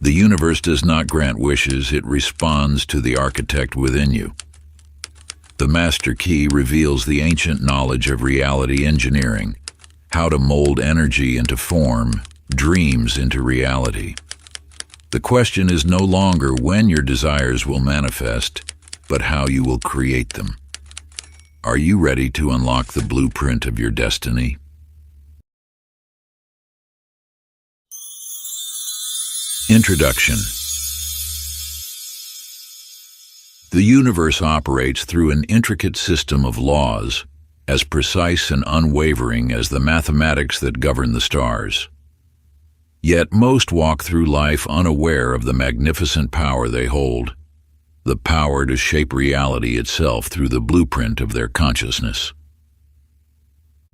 The universe does not grant wishes, it responds to the architect within you. The master key reveals the ancient knowledge of reality engineering, how to mold energy into form, dreams into reality. The question is no longer when your desires will manifest, but how you will create them. Are you ready to unlock the blueprint of your destiny? Introduction. The universe operates through an intricate system of laws, as precise and unwavering as the mathematics that govern the stars. Yet most walk through life unaware of the magnificent power they hold, the power to shape reality itself through the blueprint of their consciousness.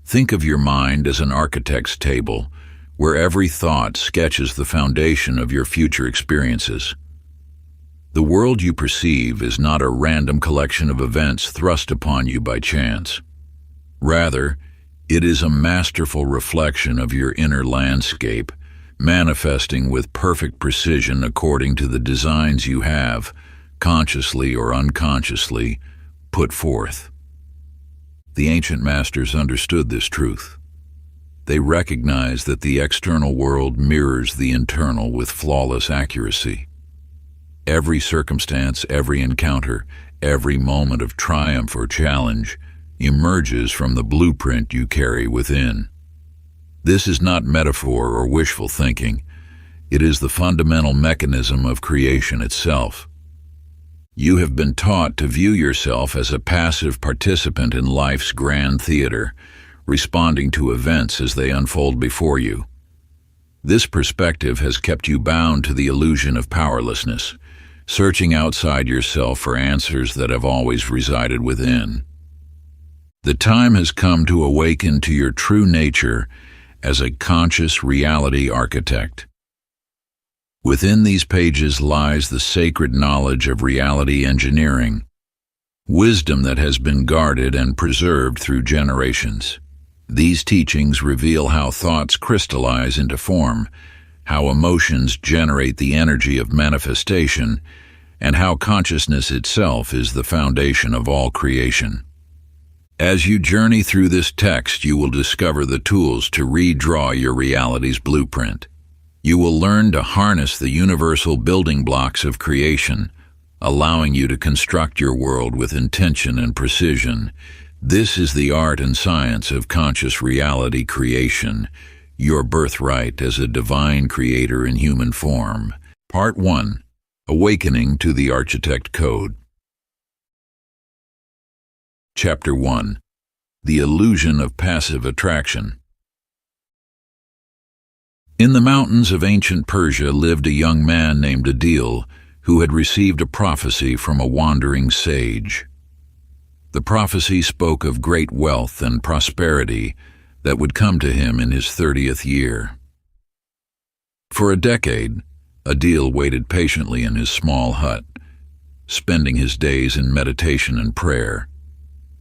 Think of your mind as an architect's table, where every thought sketches the foundation of your future experiences. The world you perceive is not a random collection of events thrust upon you by chance. Rather, it is a masterful reflection of your inner landscape, manifesting with perfect precision according to the designs you have, consciously or unconsciously, put forth. The ancient masters understood this truth. They recognized that the external world mirrors the internal with flawless accuracy. Every circumstance, every encounter, every moment of triumph or challenge emerges from the blueprint you carry within. This is not metaphor or wishful thinking. It is the fundamental mechanism of creation itself. You have been taught to view yourself as a passive participant in life's grand theater, responding to events as they unfold before you. This perspective has kept you bound to the illusion of powerlessness, searching outside yourself for answers that have always resided within. The time has come to awaken to your true nature as a conscious reality architect. Within these pages lies the sacred knowledge of reality engineering, wisdom that has been guarded and preserved through generations. These teachings reveal how thoughts crystallize into form, how emotions generate the energy of manifestation, and how consciousness itself is the foundation of all creation. As you journey through this text, you will discover the tools to redraw your reality's blueprint. You will learn to harness the universal building blocks of creation, allowing you to construct your world with intention and precision. This is the art and science of conscious reality creation, your birthright as a divine creator in human form. Part 1. Awakening to the Architect Code. Chapter 1. The Illusion of Passive Attraction. In the mountains of ancient Persia lived a young man named Adil, who had received a prophecy from a wandering sage. The prophecy spoke of great wealth and prosperity that would come to him in his 30th year. For a decade, Adil waited patiently in his small hut, spending his days in meditation and prayer,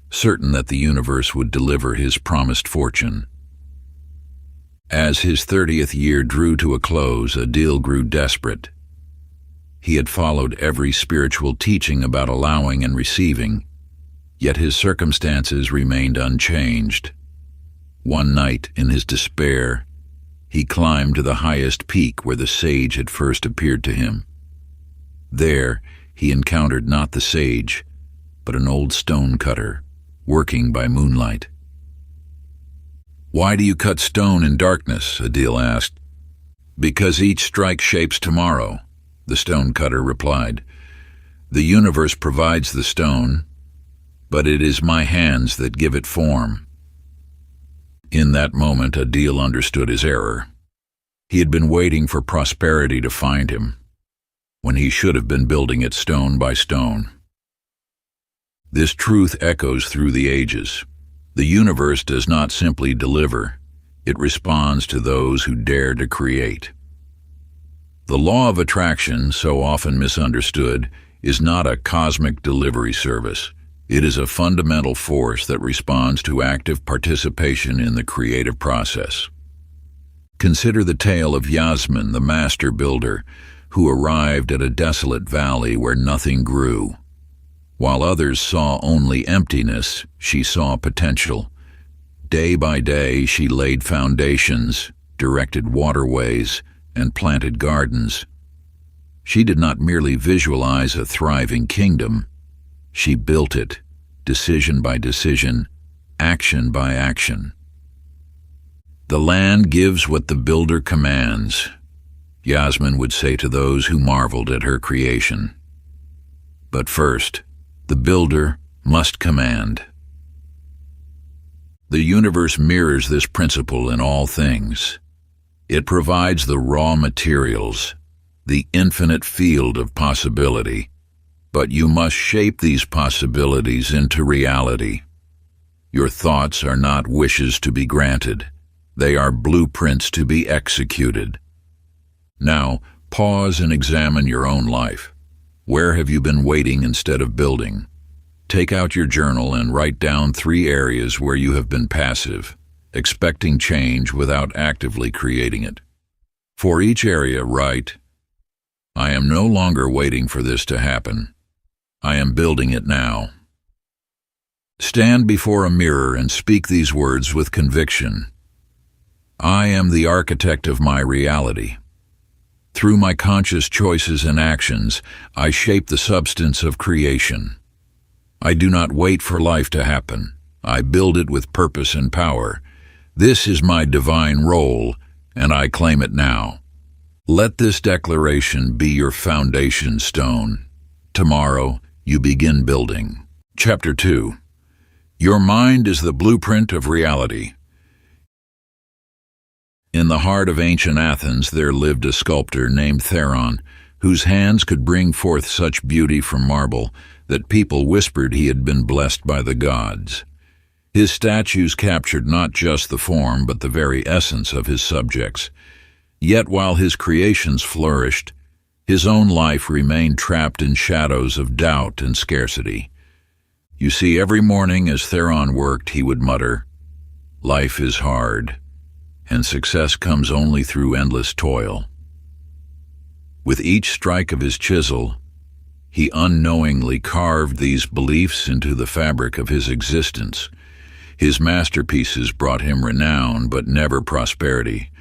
certain that the universe would deliver his promised fortune. As his 30th year drew to a close, Adil grew desperate. He had followed every spiritual teaching about allowing and receiving, yet his circumstances remained unchanged. One night, in his despair, he climbed to the highest peak where the sage had first appeared to him. There, he encountered not the sage, but an old stone cutter, working by moonlight. "Why do you cut stone in darkness?" Adil asked. "Because each strike shapes tomorrow," the stone cutter replied. "The universe provides the stone, but it is my hands that give it form." In that moment, Adil understood his error. He had been waiting for prosperity to find him, when he should have been building it stone by stone. This truth echoes through the ages. The universe does not simply deliver, it responds to those who dare to create. The law of attraction, so often misunderstood, is not a cosmic delivery service. It is a fundamental force that responds to active participation in the creative process. Consider the tale of Yasmin, the master builder, who arrived at a desolate valley where nothing grew. While others saw only emptiness, she saw potential. Day by day, she laid foundations, directed waterways, and planted gardens. She did not merely visualize a thriving kingdom. She built it, decision by decision, action by action. The land gives what the builder commands, Yasmin would say to those who marveled at her creation. But first, the builder must command. The universe mirrors this principle in all things. It provides the raw materials, the infinite field of possibility, but you must shape these possibilities into reality. Your thoughts are not wishes to be granted. They are blueprints to be executed. Now, pause and examine your own life. Where have you been waiting instead of building? Take out your journal and write down 3 areas where you have been passive, expecting change without actively creating it. For each area, write, "I am no longer waiting for this to happen. I am building it now." Stand before a mirror and speak these words with conviction. I am the architect of my reality. Through my conscious choices and actions, I shape the substance of creation. I do not wait for life to happen. I build it with purpose and power. This is my divine role, and I claim it now. Let this declaration be your foundation stone. Tomorrow, you begin building. Chapter 2. Your mind is the blueprint of reality. In the heart of ancient Athens there lived a sculptor named Theron, whose hands could bring forth such beauty from marble that people whispered he had been blessed by the gods. His statues captured not just the form but the very essence of his subjects. Yet while his creations flourished, his own life remained trapped in shadows of doubt and scarcity. You see, every morning as Theron worked, he would mutter, "Life is hard, and success comes only through endless toil." With each strike of his chisel, he unknowingly carved these beliefs into the fabric of his existence. His masterpieces brought him renown, but never prosperity,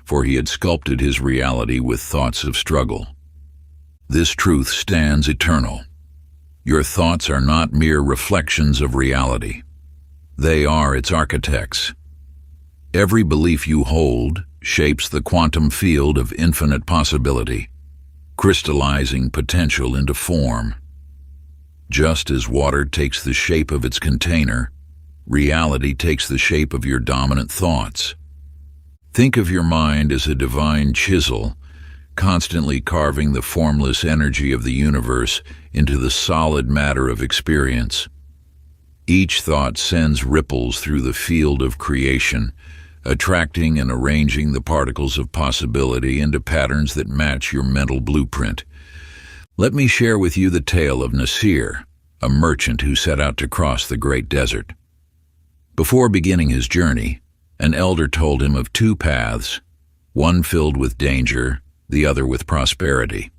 for he had sculpted his reality with thoughts of struggle. This truth stands eternal. Your thoughts are not mere reflections of reality. They are its architects. Every belief you hold shapes the quantum field of infinite possibility, crystallizing potential into form. Just as water takes the shape of its container, reality takes the shape of your dominant thoughts. Think of your mind as a divine chisel, constantly carving the formless energy of the universe into the solid matter of experience. Each thought sends ripples through the field of creation, attracting and arranging the particles of possibility into patterns that match your mental blueprint. Let me share with you the tale of Nasir, a merchant who set out to cross the great desert. Before beginning his journey, an elder told him of 2 paths, one filled with danger, the other with prosperity.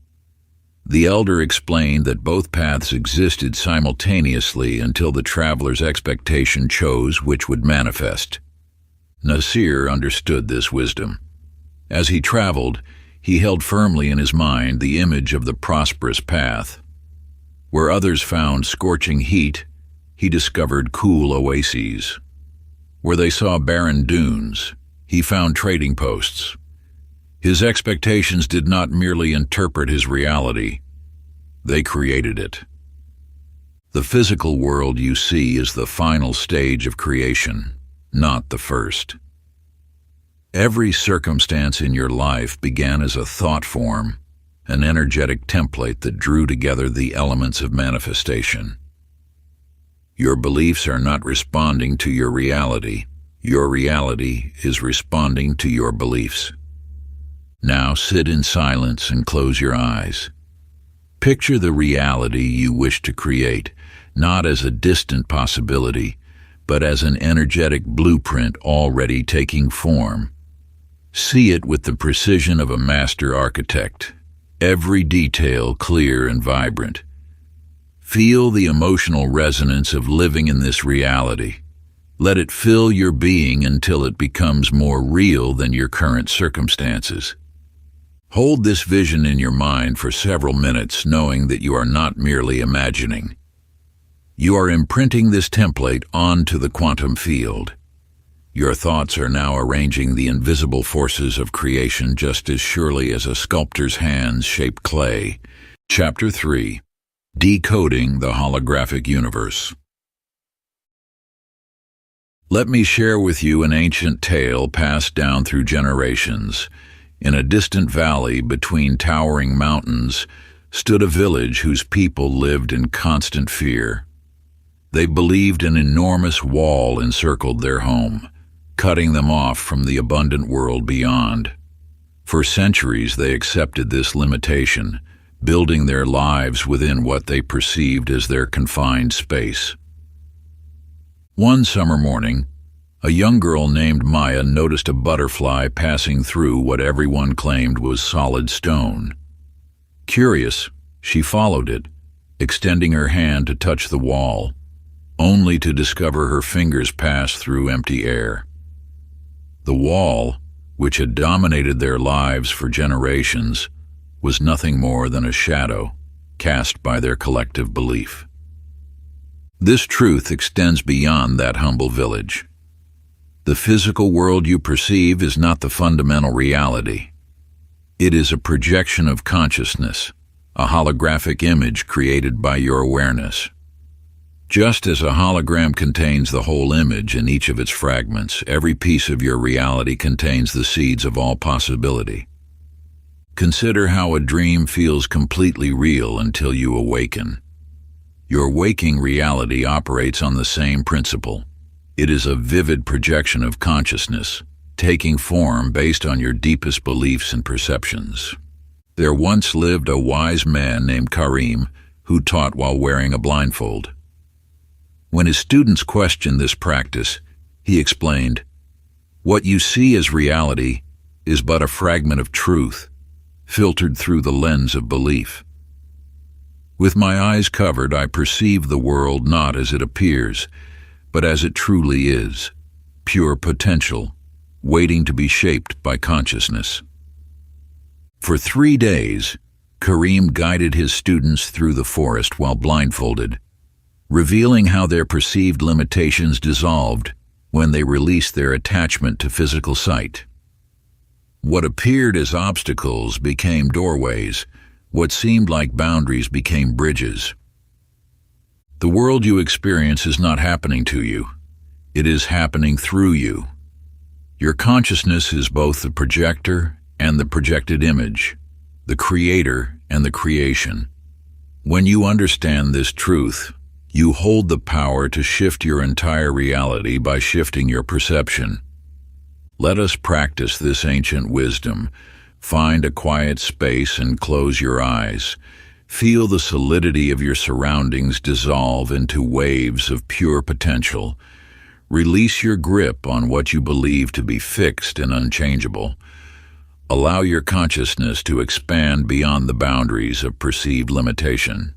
The elder explained that both paths existed simultaneously until the traveler's expectation chose which would manifest. Nasir understood this wisdom. As he traveled, he held firmly in his mind the image of the prosperous path. Where others found scorching heat, he discovered cool oases. Where they saw barren dunes, he found trading posts. His expectations did not merely interpret his reality, they created it. The physical world you see is the final stage of creation, not the first. Every circumstance in your life began as a thought form, an energetic template that drew together the elements of manifestation. Your beliefs are not responding to your reality is responding to your beliefs. Now sit in silence and close your eyes. Picture the reality you wish to create, not as a distant possibility, but as an energetic blueprint already taking form. See it with the precision of a master architect. every detail clear and vibrant. Feel the emotional resonance of living in this reality. Let it fill your being until it becomes more real than your current circumstances. Hold this vision in your mind for several minutes, knowing that you are not merely imagining. You are imprinting this template onto the quantum field. Your thoughts are now arranging the invisible forces of creation just as surely as a sculptor's hands shape clay. Chapter 3. Decoding the Holographic Universe. Let me share with you an ancient tale passed down through generations. In a distant valley between towering mountains stood a village whose people lived in constant fear. They believed an enormous wall encircled their home, cutting them off from the abundant world beyond. For centuries they accepted this limitation, building their lives within what they perceived as their confined space. One summer morning, a young girl named Maya noticed a butterfly passing through what everyone claimed was solid stone. Curious, she followed it, extending her hand to touch the wall, only to discover her fingers pass through empty air. The wall, which had dominated their lives for generations, was nothing more than a shadow cast by their collective belief. This truth extends beyond that humble village. The physical world you perceive is not the fundamental reality. It is a projection of consciousness, a holographic image created by your awareness. Just as a hologram contains the whole image in each of its fragments, every piece of your reality contains the seeds of all possibility. Consider how a dream feels completely real until you awaken. Your waking reality operates on the same principle. It is a vivid projection of consciousness, taking form based on your deepest beliefs and perceptions. There once lived a wise man named Karim who taught while wearing a blindfold. When his students questioned this practice, he explained, "What you see as reality is but a fragment of truth, filtered through the lens of belief. With my eyes covered, I perceive the world not as it appears, but as it truly is, pure potential, waiting to be shaped by consciousness." For 3 days, Karim guided his students through the forest while blindfolded, revealing how their perceived limitations dissolved when they released their attachment to physical sight. What appeared as obstacles became doorways. What seemed like boundaries became bridges. The world you experience is not happening to you. It is happening through you. Your consciousness is both the projector and the projected image, the creator and the creation. When you understand this truth, you hold the power to shift your entire reality by shifting your perception. Let us practice this ancient wisdom. Find a quiet space and close your eyes. Feel the solidity of your surroundings dissolve into waves of pure potential. Release your grip on what you believe to be fixed and unchangeable. Allow your consciousness to expand beyond the boundaries of perceived limitation.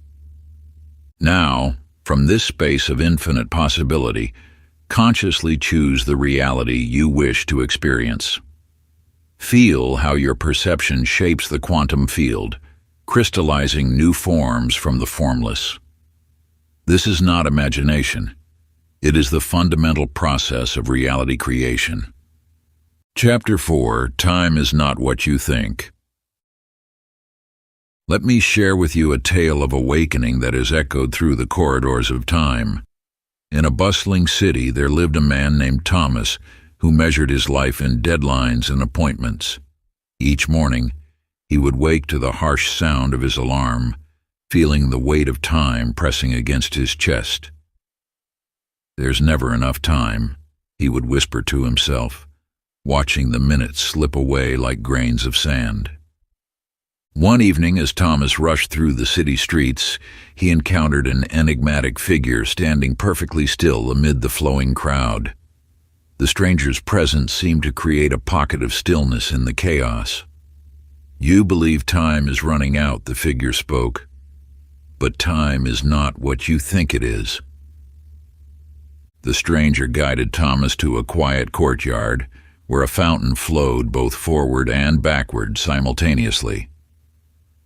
Now, from this space of infinite possibility, consciously choose the reality you wish to experience. Feel how your perception shapes the quantum field, crystallizing new forms from the formless. This is not imagination. It is the fundamental process of reality creation. Chapter 4. Time is not what you think. Let me share with you a tale of awakening that has echoed through the corridors of time. In a bustling city, there lived a man named Thomas who measured his life in deadlines and appointments. Each morning, he would wake to the harsh sound of his alarm, feeling the weight of time pressing against his chest. "There's never enough time," he would whisper to himself, watching the minutes slip away like grains of sand. One evening, as Thomas rushed through the city streets, he encountered an enigmatic figure standing perfectly still amid the flowing crowd. The stranger's presence seemed to create a pocket of stillness in the chaos. You believe time is running out, the figure spoke, but time is not what you think it is. The stranger guided Thomas to a quiet courtyard where a fountain flowed both forward and backward simultaneously.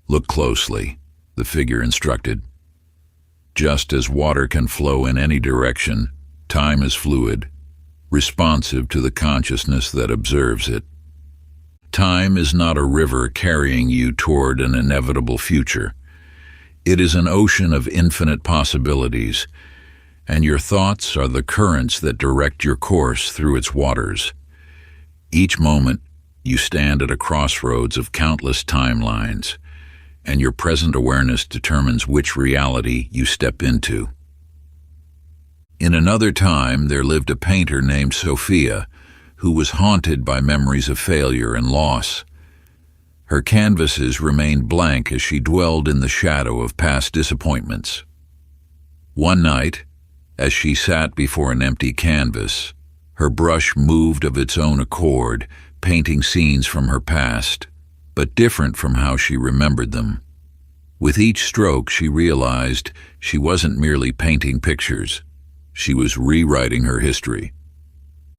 Look closely, the figure instructed. Just as water can flow in any direction, time is fluid, responsive to the consciousness that observes it. Time is not a river carrying you toward an inevitable future. It is an ocean of infinite possibilities, and your thoughts are the currents that direct your course through its waters. Each moment, you stand at a crossroads of countless timelines, and your present awareness determines which reality you step into. In another time, there lived a painter named Sophia, who was haunted by memories of failure and loss. Her canvases remained blank as she dwelled in the shadow of past disappointments. One night, as she sat before an empty canvas, her brush moved of its own accord, painting scenes from her past, but different from how she remembered them. With each stroke, she realized she wasn't merely painting pictures. She was rewriting her history.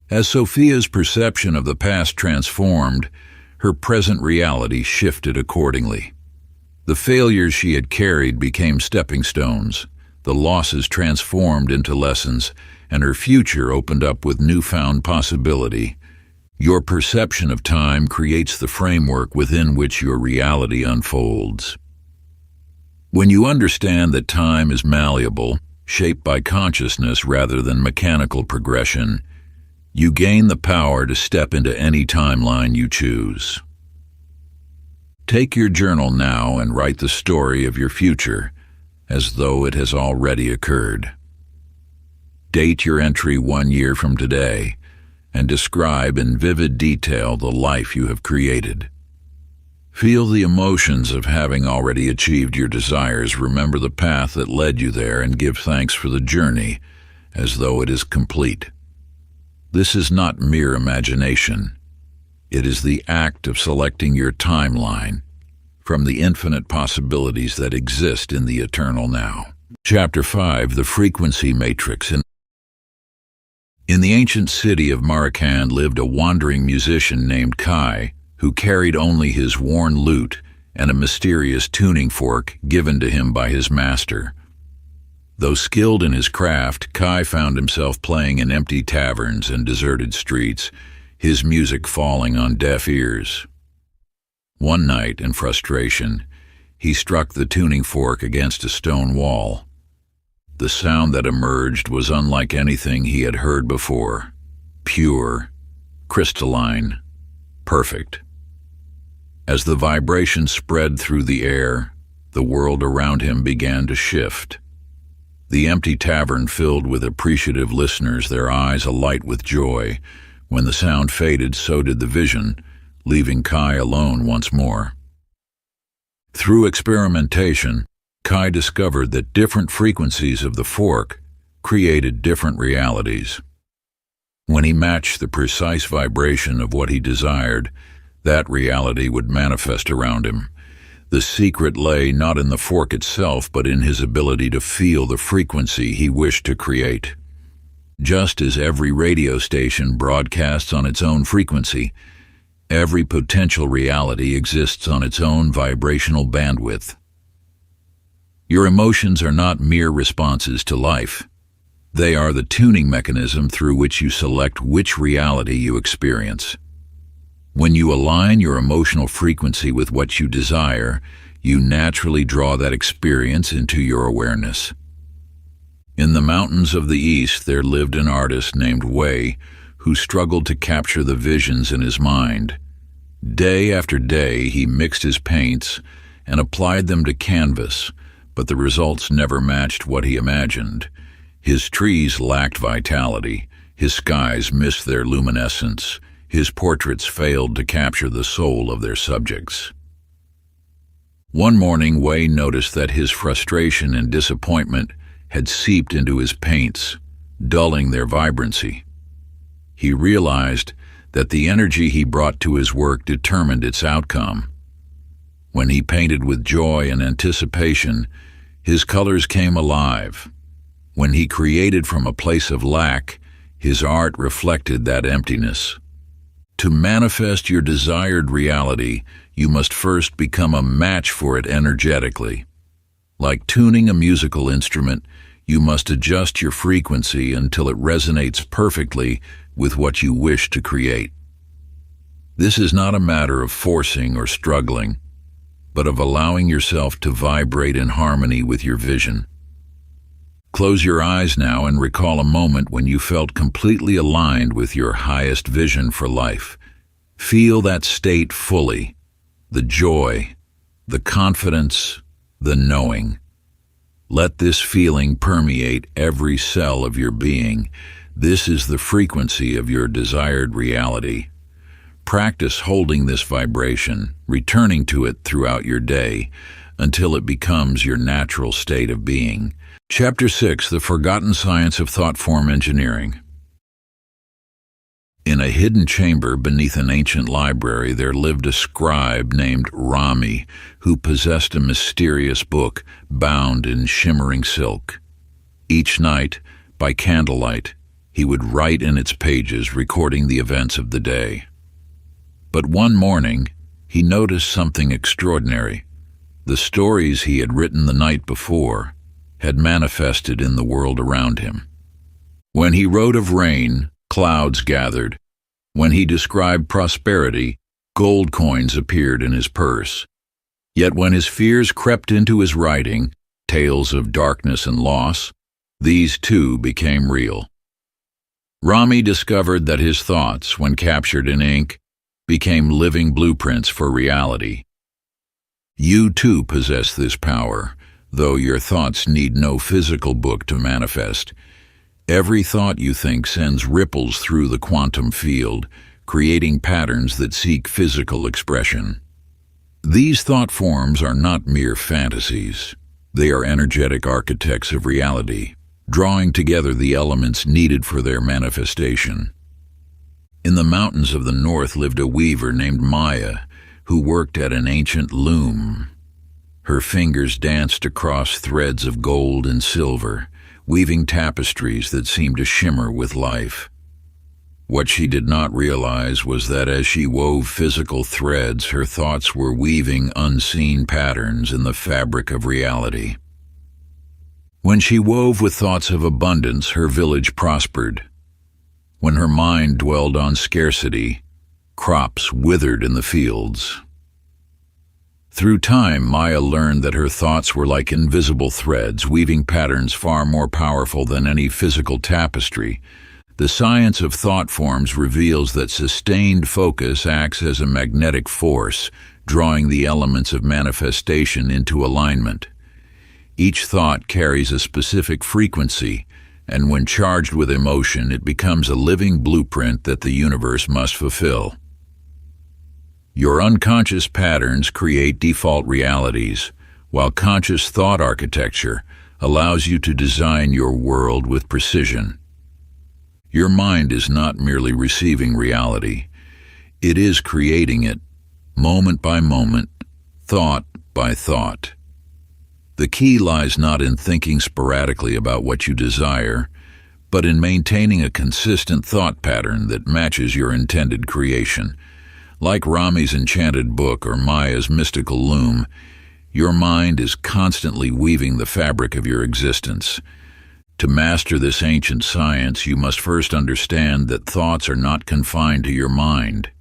As Sophia's perception of the past transformed, her present reality shifted accordingly. The failures she had carried became stepping stones, the losses transformed into lessons, and her future opened up with newfound possibility. Your perception of time creates the framework within which your reality unfolds. When you understand that time is malleable, shaped by consciousness rather than mechanical progression, you gain the power to step into any timeline you choose. Take your journal now and write the story of your future as though it has already occurred. Date your entry 1 year from today and describe in vivid detail the life you have created. Feel the emotions of having already achieved your desires. Remember the path that led you there and give thanks for the journey as though it is complete. This is not mere imagination. It is the act of selecting your timeline from the infinite possibilities that exist in the eternal now. Chapter 5, The Frequency Matrix. In the ancient city of Marikand lived a wandering musician named Kai, who carried only his worn lute and a mysterious tuning fork given to him by his master. Though skilled in his craft, Kai found himself playing in empty taverns and deserted streets, his music falling on deaf ears. One night, in frustration, he struck the tuning fork against a stone wall. The sound that emerged was unlike anything he had heard before. Pure, crystalline, perfect. As the vibration spread through the air, the world around him began to shift. The empty tavern filled with appreciative listeners, their eyes alight with joy. When the sound faded, so did the vision, leaving Kai alone once more. Through experimentation, Kai discovered that different frequencies of the fork created different realities. When he matched the precise vibration of what he desired, that reality would manifest around him. The secret lay not in the fork itself, but in his ability to feel the frequency he wished to create. Just as every radio station broadcasts on its own frequency, every potential reality exists on its own vibrational bandwidth. Your emotions are not mere responses to life. They are the tuning mechanism through which you select which reality you experience. When you align your emotional frequency with what you desire, you naturally draw that experience into your awareness. In the mountains of the East, there lived an artist named Wei who struggled to capture the visions in his mind. Day after day, he mixed his paints and applied them to canvas, but the results never matched what he imagined. His trees lacked vitality, his skies missed their luminescence, his portraits failed to capture the soul of their subjects. One morning, Wei noticed that his frustration and disappointment had seeped into his paints, dulling their vibrancy. He realized that the energy he brought to his work determined its outcome. When he painted with joy and anticipation, his colors came alive. When he created from a place of lack, his art reflected that emptiness. To manifest your desired reality, you must first become a match for it energetically. Like tuning a musical instrument, you must adjust your frequency until it resonates perfectly with what you wish to create. This is not a matter of forcing or struggling, but of allowing yourself to vibrate in harmony with your vision. Close your eyes now and recall a moment when you felt completely aligned with your highest vision for life. Feel that state fully, the joy, the confidence, the knowing. Let this feeling permeate every cell of your being. This is the frequency of your desired reality. Practice holding this vibration, returning to it throughout your day, until it becomes your natural state of being. Chapter 6: The Forgotten Science of Thought Form Engineering. In a hidden chamber beneath an ancient library, there lived a scribe named Rami, who possessed a mysterious book bound in shimmering silk. Each night, by candlelight, he would write in its pages, recording the events of the day. But one morning, he noticed something extraordinary. The stories he had written the night before had manifested in the world around him. When he wrote of rain, clouds gathered. When he described prosperity, gold coins appeared in his purse. Yet when his fears crept into his writing, tales of darkness and loss, these too became real. Rami discovered that his thoughts, when captured in ink, became living blueprints for reality. You too possess this power, though your thoughts need no physical book to manifest. Every thought you think sends ripples through the quantum field, creating patterns that seek physical expression. These thought forms are not mere fantasies. They are energetic architects of reality, drawing together the elements needed for their manifestation. In the mountains of the north lived a weaver named Maya, who worked at an ancient loom. Her fingers danced across threads of gold and silver, weaving tapestries that seemed to shimmer with life. What she did not realize was that as she wove physical threads, her thoughts were weaving unseen patterns in the fabric of reality. When she wove with thoughts of abundance, her village prospered. When her mind dwelled on scarcity, crops withered in the fields. Through time, Maya learned that her thoughts were like invisible threads, weaving patterns far more powerful than any physical tapestry. The science of thought forms reveals that sustained focus acts as a magnetic force, drawing the elements of manifestation into alignment. Each thought carries a specific frequency, and when charged with emotion, it becomes a living blueprint that the universe must fulfill. Your unconscious patterns create default realities, while conscious thought architecture allows you to design your world with precision. Your mind is not merely receiving reality, it is creating it, moment by moment, thought by thought. The key lies not in thinking sporadically about what you desire, but in maintaining a consistent thought pattern that matches your intended creation. Like Rami's enchanted book or Maya's mystical loom, your mind is constantly weaving the fabric of your existence. To master this ancient science, you must first understand that thoughts are not confined to your mind.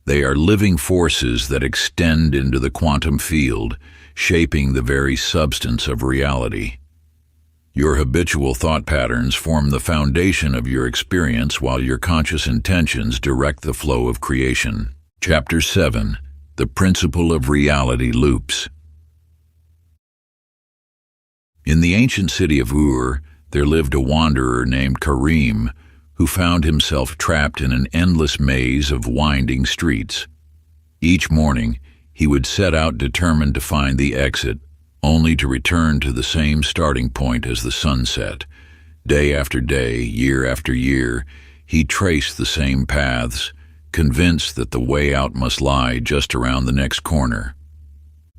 They are living forces that extend into the quantum field, shaping the very substance of reality. Your habitual thought patterns form the foundation of your experience, while your conscious intentions direct the flow of creation. Chapter 7: The Principle of Reality Loops. In the ancient city of Ur, there lived a wanderer named Karim, who found himself trapped in an endless maze of winding streets. Each morning, he would set out determined to find the exit, only to return to the same starting point as the sunset. Day after day, year after year, he traced the same paths, convinced that the way out must lie just around the next corner.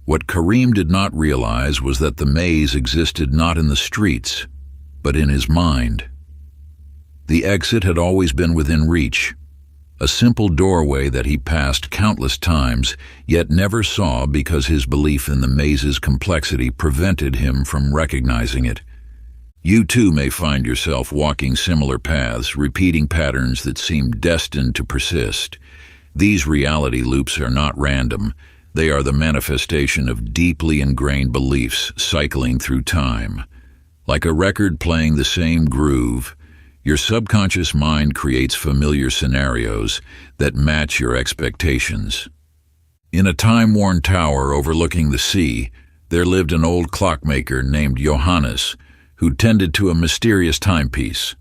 What Kareem did not realize was that the maze existed not in the streets, but in his mind. The exit had always been within reach, a simple doorway that he passed countless times, yet never saw because his belief in the maze's complexity prevented him from recognizing it. You too may find yourself walking similar paths, repeating patterns that seem destined to persist. These reality loops are not random. They are the manifestation of deeply ingrained beliefs cycling through time. Like a record playing the same groove, your subconscious mind creates familiar scenarios that match your expectations. In a time-worn tower overlooking the sea, there lived an old clockmaker named Johannes, who tended to a mysterious timepiece.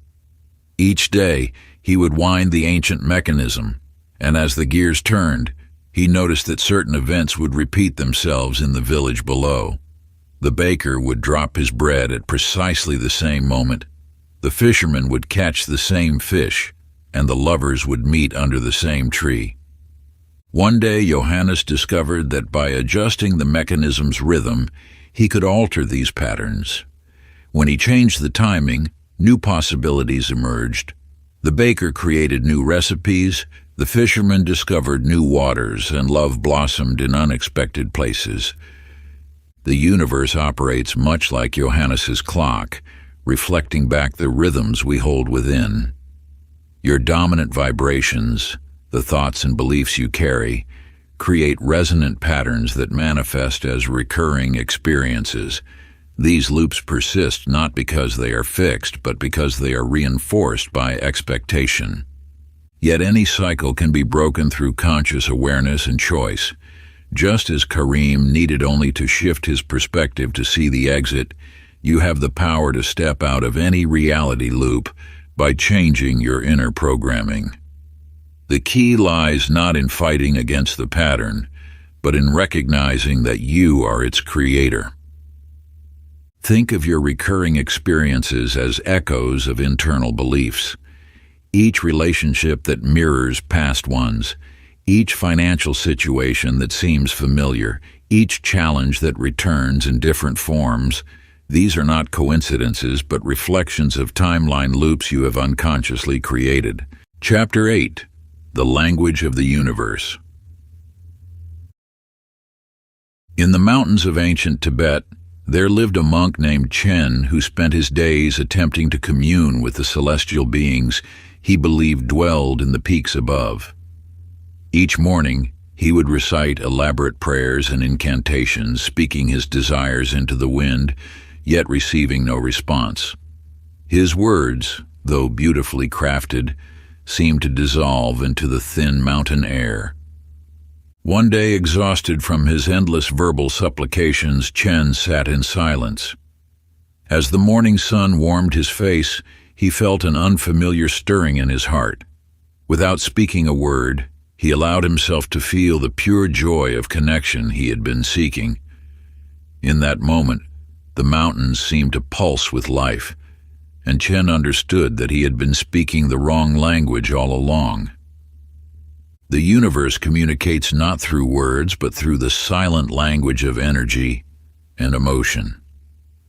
Each day, he would wind the ancient mechanism, and as the gears turned, he noticed that certain events would repeat themselves in the village below. The baker would drop his bread at precisely the same moment. The fisherman would catch the same fish, and the lovers would meet under the same tree. One day, Johannes discovered that by adjusting the mechanism's rhythm, he could alter these patterns. When he changed the timing, new possibilities emerged. The baker created new recipes, the fisherman discovered new waters, and love blossomed in unexpected places. The universe operates much like Johannes's clock, reflecting back the rhythms we hold within. Your dominant vibrations, the thoughts and beliefs you carry, create resonant patterns that manifest as recurring experiences. These loops persist not because they are fixed, but because they are reinforced by expectation. Yet any cycle can be broken through conscious awareness and choice. Just as Kareem needed only to shift his perspective to see the exit, you have the power to step out of any reality loop by changing your inner programming. The key lies not in fighting against the pattern, but in recognizing that you are its creator. Think of your recurring experiences as echoes of internal beliefs. Each relationship that mirrors past ones, each financial situation that seems familiar, each challenge that returns in different forms, these are not coincidences but reflections of timeline loops you have unconsciously created. Chapter 8. The Language of the Universe. In the mountains of ancient Tibet, there lived a monk named Chen who spent his days attempting to commune with the celestial beings he believed dwelled in the peaks above. Each morning, he would recite elaborate prayers and incantations, speaking his desires into the wind, yet receiving no response. His words, though beautifully crafted, seemed to dissolve into the thin mountain air. One day, exhausted from his endless verbal supplications, Chen sat in silence. As the morning sun warmed his face, he felt an unfamiliar stirring in his heart. Without speaking a word, he allowed himself to feel the pure joy of connection he had been seeking. In that moment, the mountains seemed to pulse with life, and Chen understood that he had been speaking the wrong language all along. The universe communicates not through words, but through the silent language of energy and emotion.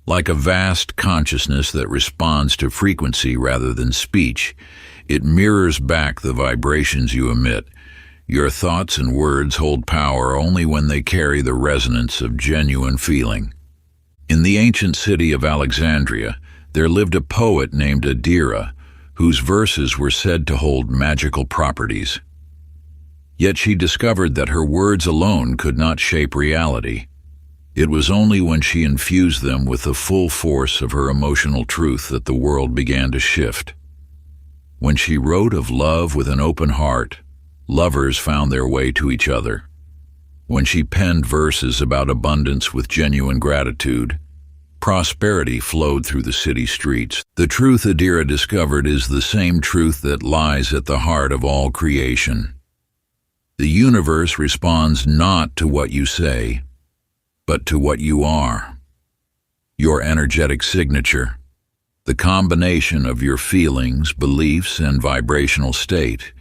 Like a vast consciousness that responds to frequency rather than speech, it mirrors back the vibrations you emit. Your thoughts and words hold power only when they carry the resonance of genuine feeling. In the ancient city of Alexandria, there lived a poet named Adira, whose verses were said to hold magical properties. Yet she discovered that her words alone could not shape reality. It was only when she infused them with the full force of her emotional truth that the world began to shift. When she wrote of love with an open heart, lovers found their way to each other. When she penned verses about abundance with genuine gratitude, prosperity flowed through the city streets. The truth Adira discovered is the same truth that lies at the heart of all creation. The universe responds not to what you say, but to what you are. Your energetic signature, the combination of your feelings, beliefs, and vibrational state,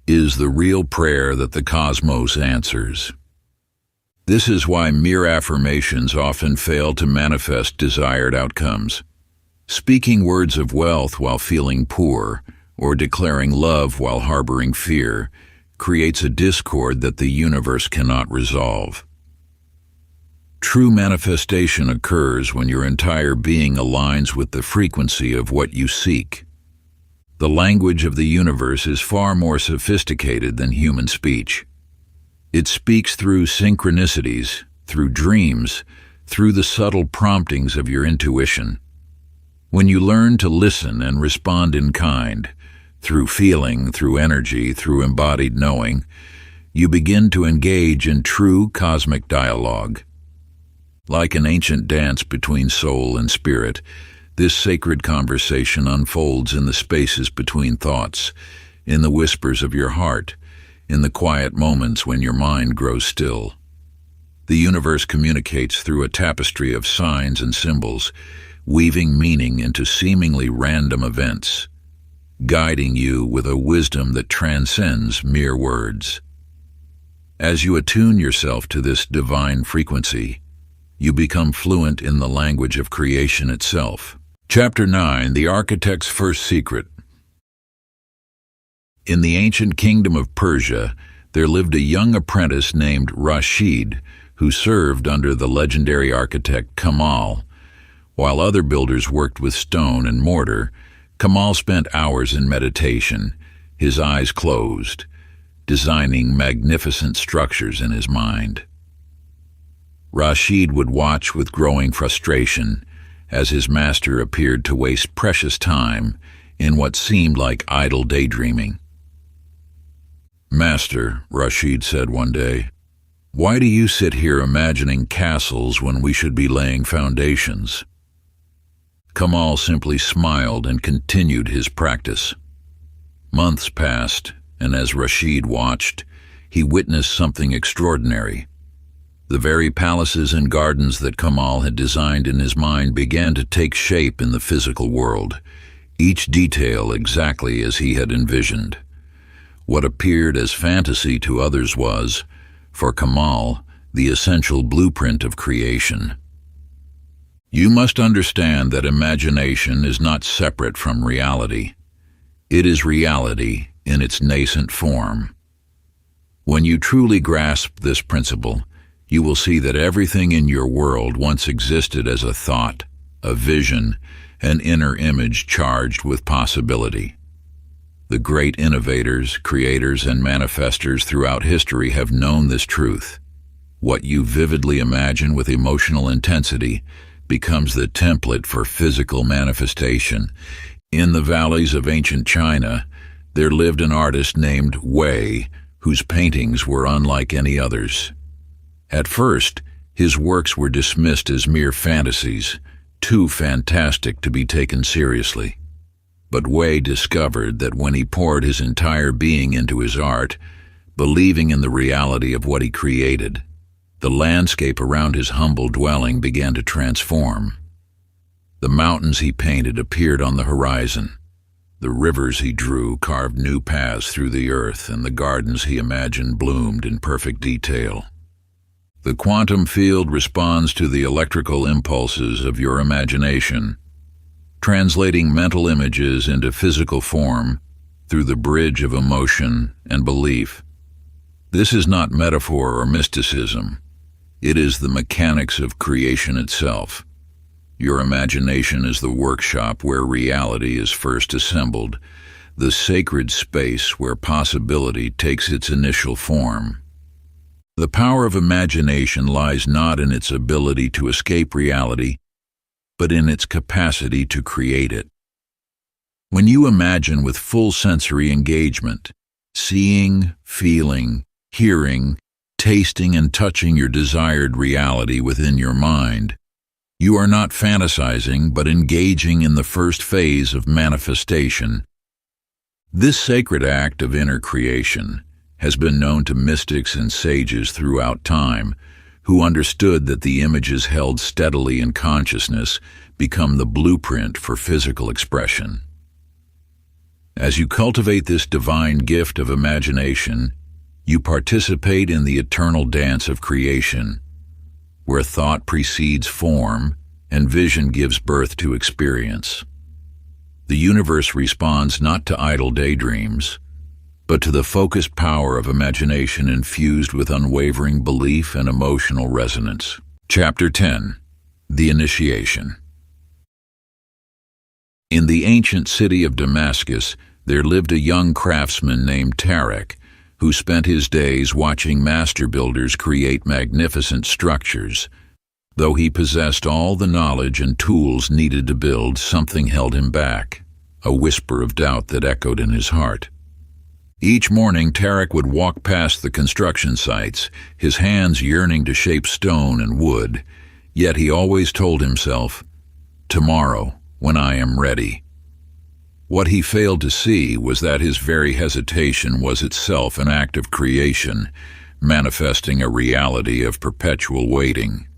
is the real prayer that the cosmos answers. This is why mere affirmations often fail to manifest desired outcomes. Speaking words of wealth while feeling poor, or declaring love while harboring fear, creates a discord that the universe cannot resolve. True manifestation occurs when your entire being aligns with the frequency of what you seek. The language of the universe is far more sophisticated than human speech. It speaks through synchronicities, through dreams, through the subtle promptings of your intuition. When you learn to listen and respond in kind, through feeling, through energy, through embodied knowing, you begin to engage in true cosmic dialogue. Like an ancient dance between soul and spirit, this sacred conversation unfolds in the spaces between thoughts, in the whispers of your heart, in the quiet moments when your mind grows still. The universe communicates through a tapestry of signs and symbols, weaving meaning into seemingly random events, guiding you with a wisdom that transcends mere words. As you attune yourself to this divine frequency, you become fluent in the language of creation itself. Chapter 9: The Architect's First Secret. In the ancient kingdom of Persia, there lived a young apprentice named Rashid, who served under the legendary architect Kamal. While other builders worked with stone and mortar, Kamal spent hours in meditation, his eyes closed, designing magnificent structures in his mind. Rashid would watch with growing frustration as his master appeared to waste precious time in what seemed like idle daydreaming. "Master," Rashid said one day, "why do you sit here imagining castles when we should be laying foundations?" Kamal simply smiled and continued his practice. Months passed, and as Rashid watched, he witnessed something extraordinary. The very palaces and gardens that Kamal had designed in his mind began to take shape in the physical world, each detail exactly as he had envisioned. What appeared as fantasy to others was, for Kamal, the essential blueprint of creation. You must understand that imagination is not separate from reality. It is reality in its nascent form. When you truly grasp this principle, you will see that everything in your world once existed as a thought, a vision, an inner image charged with possibility. The great innovators, creators, and manifestors throughout history have known this truth. What you vividly imagine with emotional intensity becomes the template for physical manifestation. In the valleys of ancient China, there lived an artist named Wei, whose paintings were unlike any others. At first, his works were dismissed as mere fantasies, too fantastic to be taken seriously. But Wei discovered that when he poured his entire being into his art, believing in the reality of what he created, the landscape around his humble dwelling began to transform. The mountains he painted appeared on the horizon. The rivers he drew carved new paths through the earth, and the gardens he imagined bloomed in perfect detail. The quantum field responds to the electrical impulses of your imagination, translating mental images into physical form through the bridge of emotion and belief. This is not metaphor or mysticism. It is the mechanics of creation itself. Your imagination is the workshop where reality is first assembled, the sacred space where possibility takes its initial form. The power of imagination lies not in its ability to escape reality, but in its capacity to create it. When you imagine with full sensory engagement, seeing, feeling, hearing, tasting, and touching your desired reality within your mind, you are not fantasizing but engaging in the first phase of manifestation. This sacred act of inner creation has been known to mystics and sages throughout time, who understood that the images held steadily in consciousness become the blueprint for physical expression. As you cultivate this divine gift of imagination, You participate in the eternal dance of creation, where thought precedes form and vision gives birth to experience. The universe responds not to idle daydreams, but to the focused power of imagination infused with unwavering belief and emotional resonance. Chapter 10. The Initiation. In the ancient city of Damascus, there lived a young craftsman named Tarek, who spent his days watching master builders create magnificent structures. Though he possessed all the knowledge and tools needed to build, something held him back, a whisper of doubt that echoed in his heart. Each morning, Tarek would walk past the construction sites, his hands yearning to shape stone and wood, yet he always told himself, "Tomorrow, when I am ready." What he failed to see was that his very hesitation was itself an act of creation, manifesting a reality of perpetual waiting.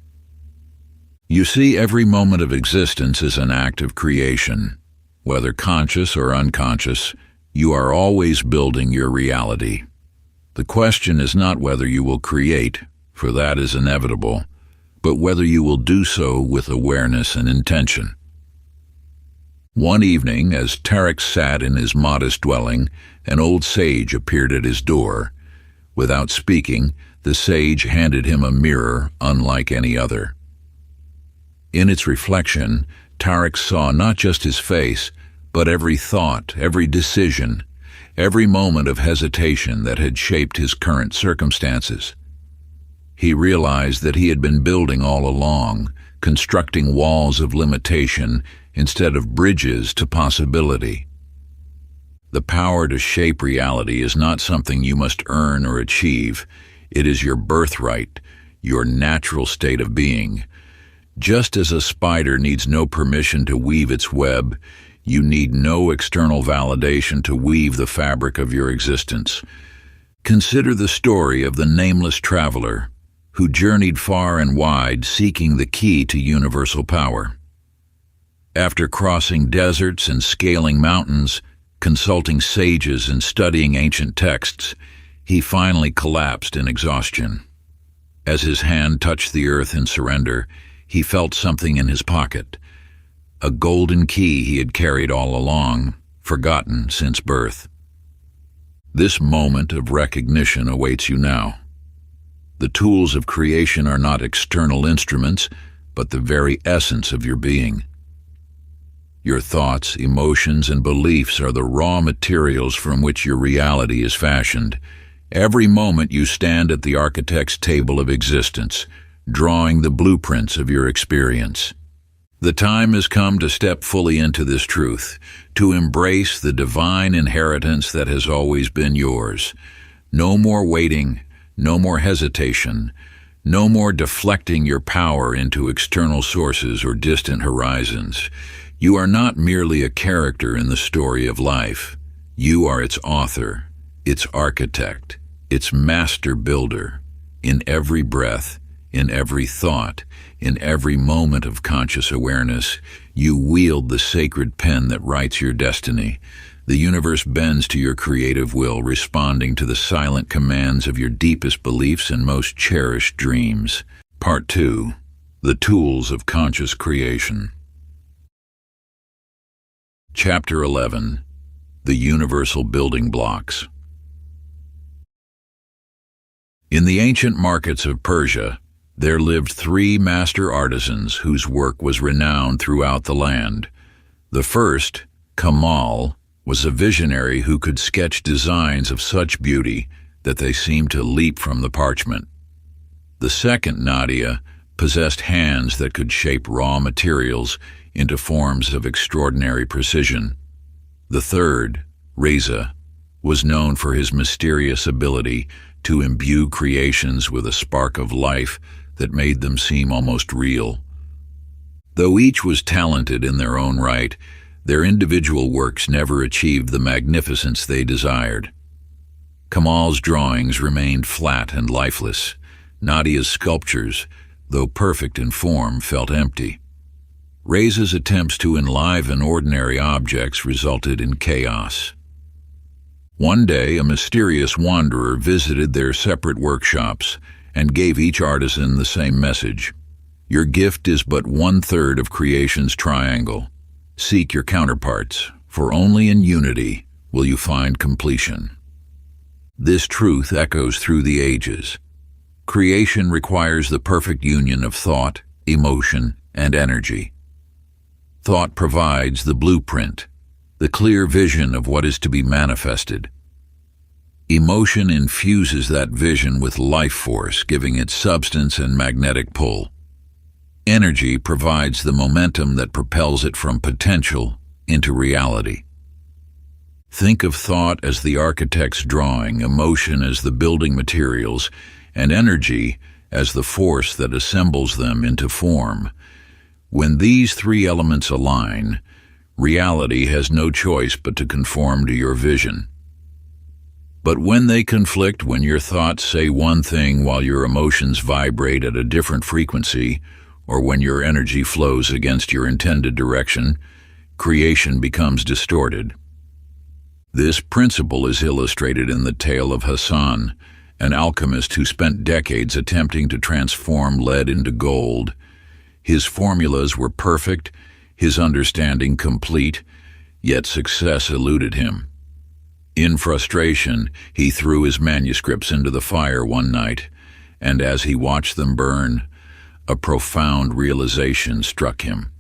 You see, every moment of existence is an act of creation. Whether conscious or unconscious, you are always building your reality. The question is not whether you will create, for that is inevitable, but whether you will do so with awareness and intention. One evening, as Tarek sat in his modest dwelling, an old sage appeared at his door. Without speaking, the sage handed him a mirror unlike any other. In its reflection, Tarek saw not just his face, but every thought, every decision, every moment of hesitation that had shaped his current circumstances. He realized that he had been building all along, constructing walls of limitation instead of bridges to possibility. The power to shape reality is not something you must earn or achieve. It is your birthright, your natural state of being. Just as a spider needs no permission to weave its web, you need no external validation to weave the fabric of your existence. Consider the story of the nameless traveler who journeyed far and wide seeking the key to universal power. After crossing deserts and scaling mountains, consulting sages and studying ancient texts, he finally collapsed in exhaustion. As his hand touched the earth in surrender, he felt something in his pocket, a golden key he had carried all along, forgotten since birth. This moment of recognition awaits you now. The tools of creation are not external instruments, but the very essence of your being. Your thoughts, emotions, and beliefs are the raw materials from which your reality is fashioned. Every moment you stand at the architect's table of existence, drawing the blueprints of your experience. The time has come to step fully into this truth, to embrace the divine inheritance that has always been yours. No more waiting, no more hesitation, no more deflecting your power into external sources or distant horizons. You are not merely a character in the story of life. You are its author, its architect, its master builder. In every breath, in every thought, in every moment of conscious awareness, you wield the sacred pen that writes your destiny. The universe bends to your creative will, responding to the silent commands of your deepest beliefs and most cherished dreams. Part 2. The Tools of Conscious Creation. Chapter 11. The Universal Building Blocks. In the ancient markets of Persia, there lived 3 master artisans whose work was renowned throughout the land. The first, Kamal, was a visionary who could sketch designs of such beauty that they seemed to leap from the parchment. The second, Nadia, possessed hands that could shape raw materials into forms of extraordinary precision. The third, Reza, was known for his mysterious ability to imbue creations with a spark of life that made them seem almost real. Though each was talented in their own right, their individual works never achieved the magnificence they desired. Kamal's drawings remained flat and lifeless. Nadia's sculptures, though perfect in form, felt empty. Reza's attempts to enliven ordinary objects resulted in chaos. One day, a mysterious wanderer visited their separate workshops and gave each artisan the same message. Your gift is but 1/3 of creation's triangle. Seek your counterparts, for only in unity will you find completion. This truth echoes through the ages. Creation requires the perfect union of thought, emotion, and energy. Thought provides the blueprint, the clear vision of what is to be manifested. Emotion infuses that vision with life force, giving it substance and magnetic pull. Energy provides the momentum that propels it from potential into reality. Think of thought as the architect's drawing, emotion as the building materials, and energy as the force that assembles them into form. When these three elements align, reality has no choice but to conform to your vision. But when they conflict, when your thoughts say one thing while your emotions vibrate at a different frequency, or when your energy flows against your intended direction, creation becomes distorted. This principle is illustrated in the tale of Hassan, an alchemist who spent decades attempting to transform lead into gold. His formulas were perfect, his understanding complete, yet success eluded him. In frustration, he threw his manuscripts into the fire one night, and as he watched them burn, a profound realization struck him.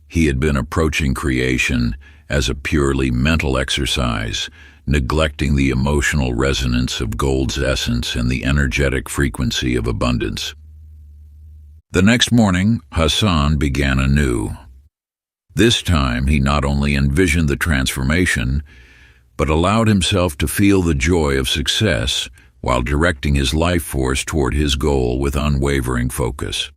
He had been approaching creation as a purely mental exercise, neglecting the emotional resonance of gold's essence and the energetic frequency of abundance. The next morning, Hassan began anew. This time, he not only envisioned the transformation, but allowed himself to feel the joy of success while directing his life force toward his goal with unwavering focus.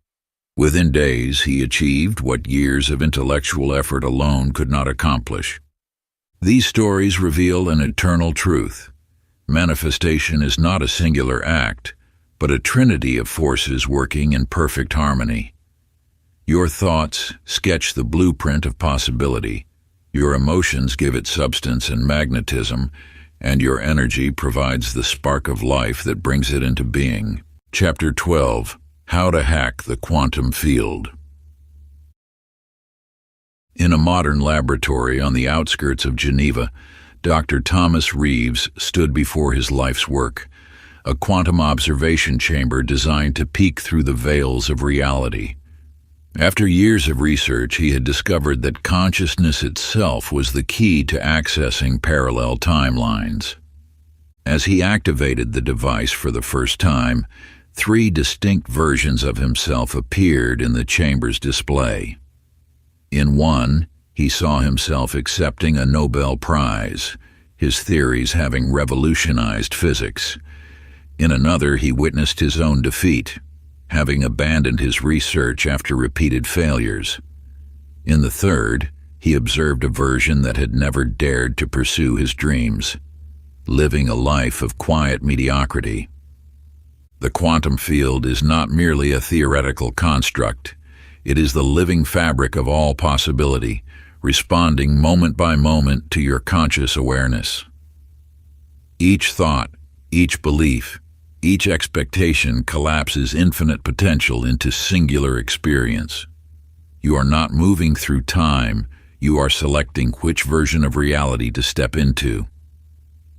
Within days, he achieved what years of intellectual effort alone could not accomplish. These stories reveal an eternal truth. Manifestation is not a singular act, but a trinity of forces working in perfect harmony. Your thoughts sketch the blueprint of possibility, your emotions give it substance and magnetism, and your energy provides the spark of life that brings it into being. Chapter 12. How to Hack the Quantum Field. In a modern laboratory on the outskirts of Geneva, Dr. Thomas Reeves stood before his life's work, a quantum observation chamber designed to peek through the veils of reality. After years of research, he had discovered that consciousness itself was the key to accessing parallel timelines. As he activated the device for the first time, 3 distinct versions of himself appeared in the chamber's display. In one, he saw himself accepting a Nobel Prize, his theories having revolutionized physics. In another, he witnessed his own defeat, having abandoned his research after repeated failures. In the third, he observed a version that had never dared to pursue his dreams, living a life of quiet mediocrity. The quantum field is not merely a theoretical construct. It is the living fabric of all possibility, responding moment by moment to your conscious awareness. Each thought, each belief, each expectation collapses infinite potential into singular experience. You are not moving through time, you are selecting which version of reality to step into.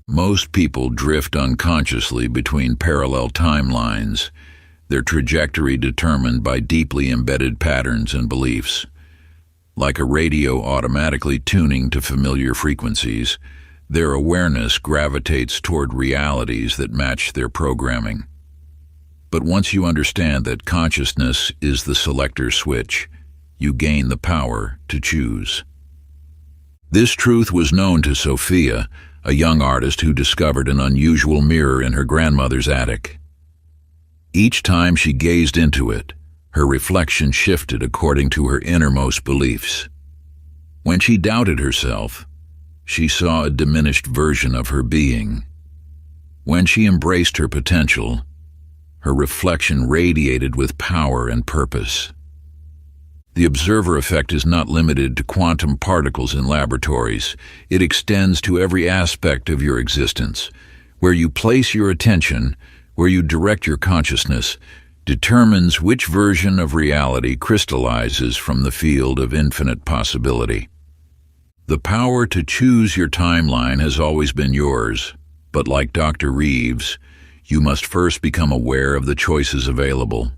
Most people drift unconsciously between parallel timelines, their trajectory determined by deeply embedded patterns and beliefs. Like a radio automatically tuning to familiar frequencies, their awareness gravitates toward realities that match their programming. But once you understand that consciousness is the selector switch, you gain the power to choose. This truth was known to Sophia, a young artist who discovered an unusual mirror in her grandmother's attic. Each time she gazed into it, her reflection shifted according to her innermost beliefs. When she doubted herself, she saw a diminished version of her being. When she embraced her potential, her reflection radiated with power and purpose. The observer effect is not limited to quantum particles in laboratories. It extends to every aspect of your existence. Where you place your attention, where you direct your consciousness, determines which version of reality crystallizes from the field of infinite possibility. The power to choose your timeline has always been yours, but like Dr. Reeves, you must first become aware of the choices available.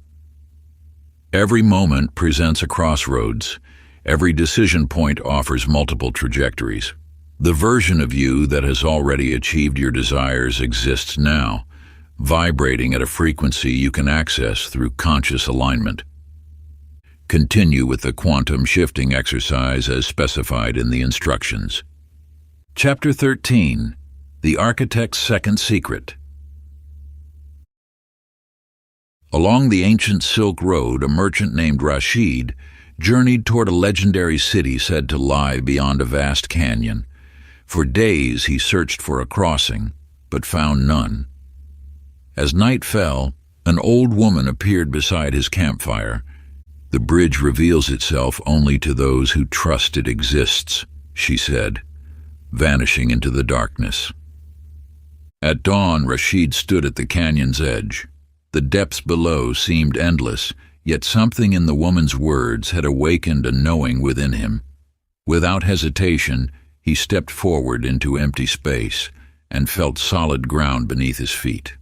Every moment presents a crossroads. Every decision point offers multiple trajectories. The version of you that has already achieved your desires exists now, vibrating at a frequency you can access through conscious alignment. Continue with the quantum shifting exercise as specified in the instructions. Chapter 13. The Architect's Second Secret. Along the ancient Silk Road, a merchant named Rashid journeyed toward a legendary city said to lie beyond a vast canyon. For days he searched for a crossing, but found none. As night fell, an old woman appeared beside his campfire. "The bridge reveals itself only to those who trust it exists," she said, vanishing into the darkness. At dawn, Rashid stood at the canyon's edge. The depths below seemed endless, yet something in the woman's words had awakened a knowing within him. Without hesitation, he stepped forward into empty space and felt solid ground beneath his feet.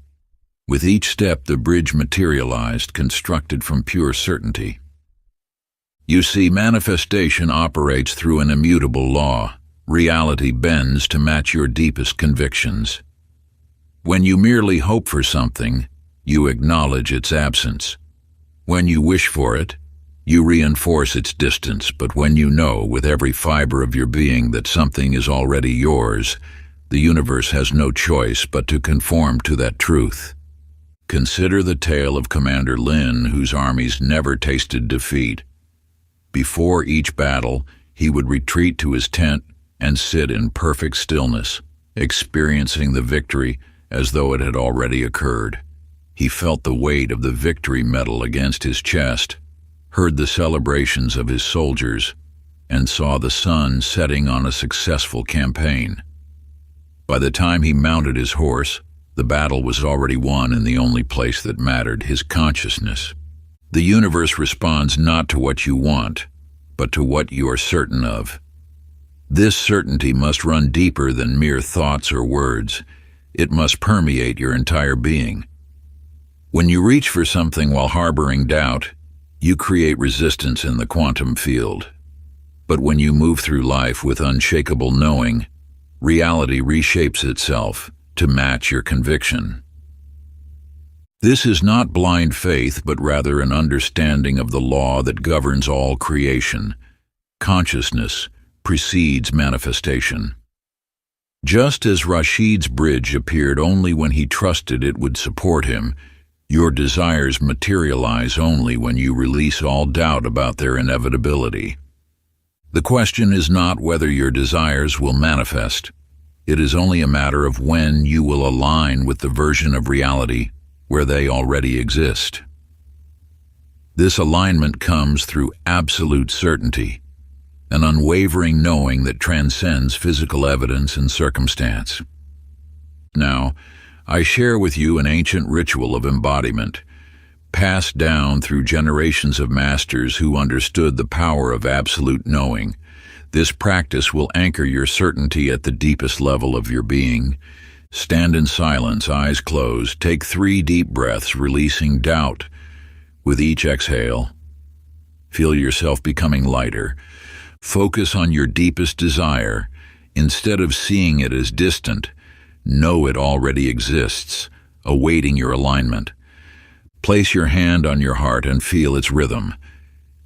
With each step, the bridge materialized, constructed from pure certainty. You see, manifestation operates through an immutable law. Reality bends to match your deepest convictions. When you merely hope for something, you acknowledge its absence. When you wish for it, you reinforce its distance. But when you know with every fiber of your being that something is already yours, the universe has no choice but to conform to that truth. Consider the tale of Commander Lin, whose armies never tasted defeat. Before each battle, he would retreat to his tent and sit in perfect stillness, experiencing the victory as though it had already occurred. He felt the weight of the victory medal against his chest, heard the celebrations of his soldiers, and saw the sun setting on a successful campaign. By the time he mounted his horse, the battle was already won in the only place that mattered, his consciousness. The universe responds not to what you want, but to what you are certain of. This certainty must run deeper than mere thoughts or words. It must permeate your entire being. When you reach for something while harboring doubt, you create resistance in the quantum field. But when you move through life with unshakable knowing, reality reshapes itself to match your conviction. This is not blind faith, but rather an understanding of the law that governs all creation. Consciousness precedes manifestation. Just as Rashid's bridge appeared only when he trusted it would support him, your desires materialize only when you release all doubt about their inevitability. The question is not whether your desires will manifest. It is only a matter of when you will align with the version of reality where they already exist. This alignment comes through absolute certainty, an unwavering knowing that transcends physical evidence and circumstance. Now, I share with you an ancient ritual of embodiment, passed down through generations of masters who understood the power of absolute knowing. This practice will anchor your certainty at the deepest level of your being. Stand in silence, eyes closed. Take 3 deep breaths, releasing doubt. With each exhale, feel yourself becoming lighter. Focus on your deepest desire. Instead of seeing it as distant, know it already exists, awaiting your alignment. Place your hand on your heart and feel its rhythm,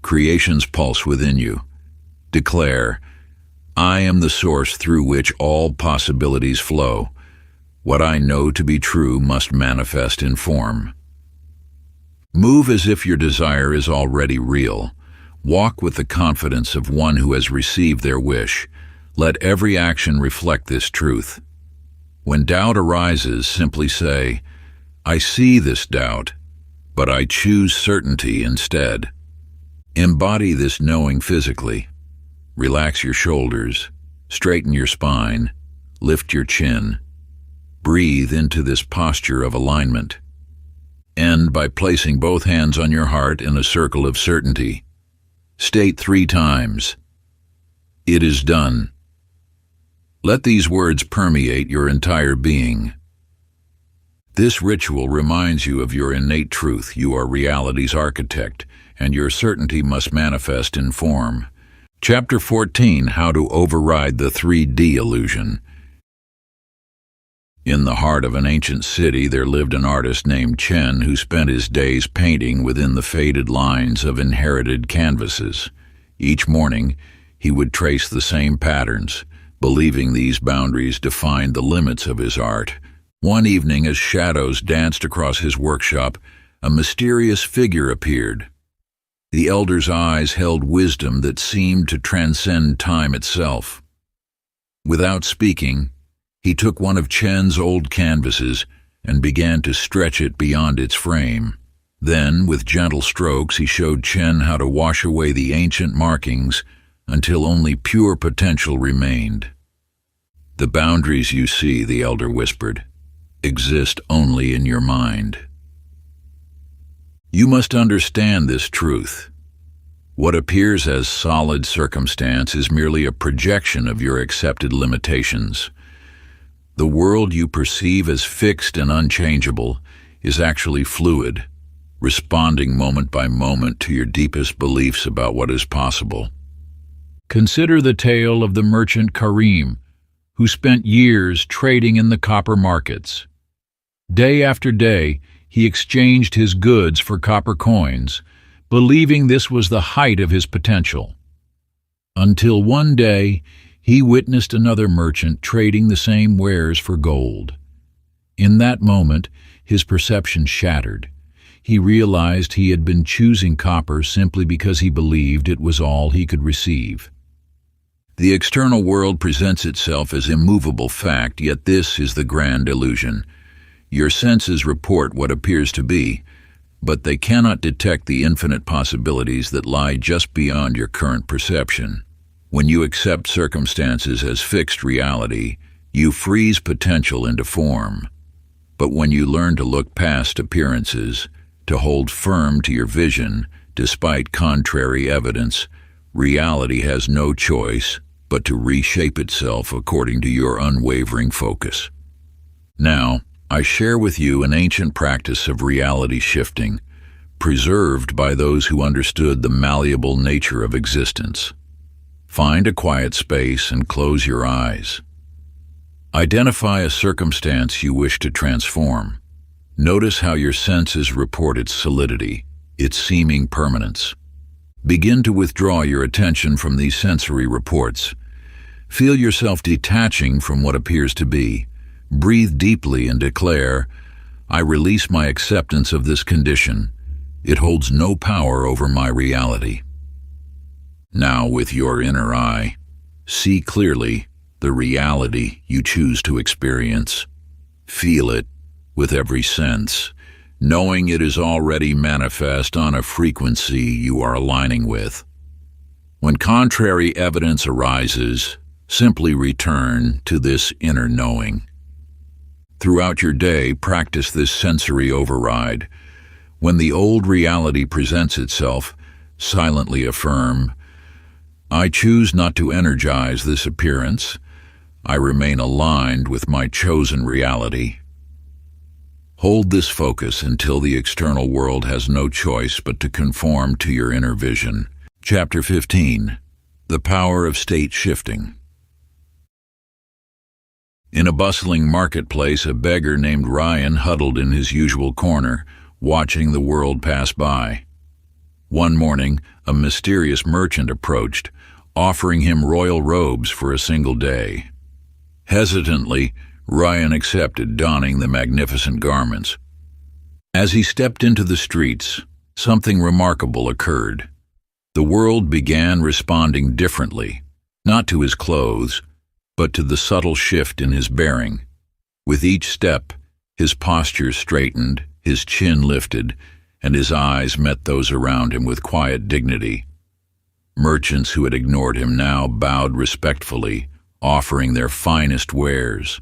creation's pulse within you. Declare, I am the source through which all possibilities flow. What I know to be true must manifest in form. Move as if your desire is already real. Walk with the confidence of one who has received their wish. Let every action reflect this truth. When doubt arises, simply say, I see this doubt, but I choose certainty instead. Embody this knowing physically. Relax your shoulders, straighten your spine, lift your chin. Breathe into this posture of alignment. End by placing both hands on your heart in a circle of certainty. State 3 times, "It is done." Let these words permeate your entire being. This ritual reminds you of your innate truth. You are reality's architect, and your certainty must manifest in form. Chapter 14, How to Override the 3D Illusion. In the heart of an ancient city, there lived an artist named Chen who spent his days painting within the faded lines of inherited canvases. Each morning, he would trace the same patterns, believing these boundaries defined the limits of his art. One evening, as shadows danced across his workshop, a mysterious figure appeared. The elder's eyes held wisdom that seemed to transcend time itself. Without speaking, he took one of Chen's old canvases and began to stretch it beyond its frame. Then, with gentle strokes, he showed Chen how to wash away the ancient markings until only pure potential remained. "The boundaries you see," the elder whispered, "exist only in your mind. You must understand this truth. What appears as solid circumstance is merely a projection of your accepted limitations. The world you perceive as fixed and unchangeable is actually fluid, responding moment by moment to your deepest beliefs about what is possible." Consider the tale of the merchant Karim, who spent years trading in the copper markets. Day after day, he exchanged his goods for copper coins, believing this was the height of his potential. Until one day, he witnessed another merchant trading the same wares for gold. In that moment, his perception shattered. He realized he had been choosing copper simply because he believed it was all he could receive. The external world presents itself as immovable fact, yet this is the grand illusion. Your senses report what appears to be, but they cannot detect the infinite possibilities that lie just beyond your current perception. When you accept circumstances as fixed reality, you freeze potential into form. But when you learn to look past appearances, to hold firm to your vision despite contrary evidence, reality has no choice but to reshape itself according to your unwavering focus. Now, I share with you an ancient practice of reality shifting, preserved by those who understood the malleable nature of existence. Find a quiet space and close your eyes. Identify a circumstance you wish to transform. Notice how your senses report its solidity, its seeming permanence. Begin to withdraw your attention from these sensory reports. Feel yourself detaching from what appears to be. Breathe deeply and declare, "I release my acceptance of this condition. It holds no power over my reality." Now, with your inner eye, see clearly the reality you choose to experience. Feel it with every sense, knowing it is already manifest on a frequency you are aligning with. When contrary evidence arises, simply return to this inner knowing. Throughout your day, practice this sensory override. When the old reality presents itself, silently affirm, "I choose not to energize this appearance. I remain aligned with my chosen reality." Hold this focus until the external world has no choice but to conform to your inner vision. Chapter 15, The Power of State Shifting. In a bustling marketplace, a beggar named Ryan huddled in his usual corner, watching the world pass by. One morning, a mysterious merchant approached, offering him royal robes for a single day. Hesitantly, Ryan accepted, donning the magnificent garments. As he stepped into the streets, something remarkable occurred. The world began responding differently, not to his clothes, but to the subtle shift in his bearing. With each step, his posture straightened, his chin lifted, and his eyes met those around him with quiet dignity. Merchants who had ignored him now bowed respectfully, offering their finest wares.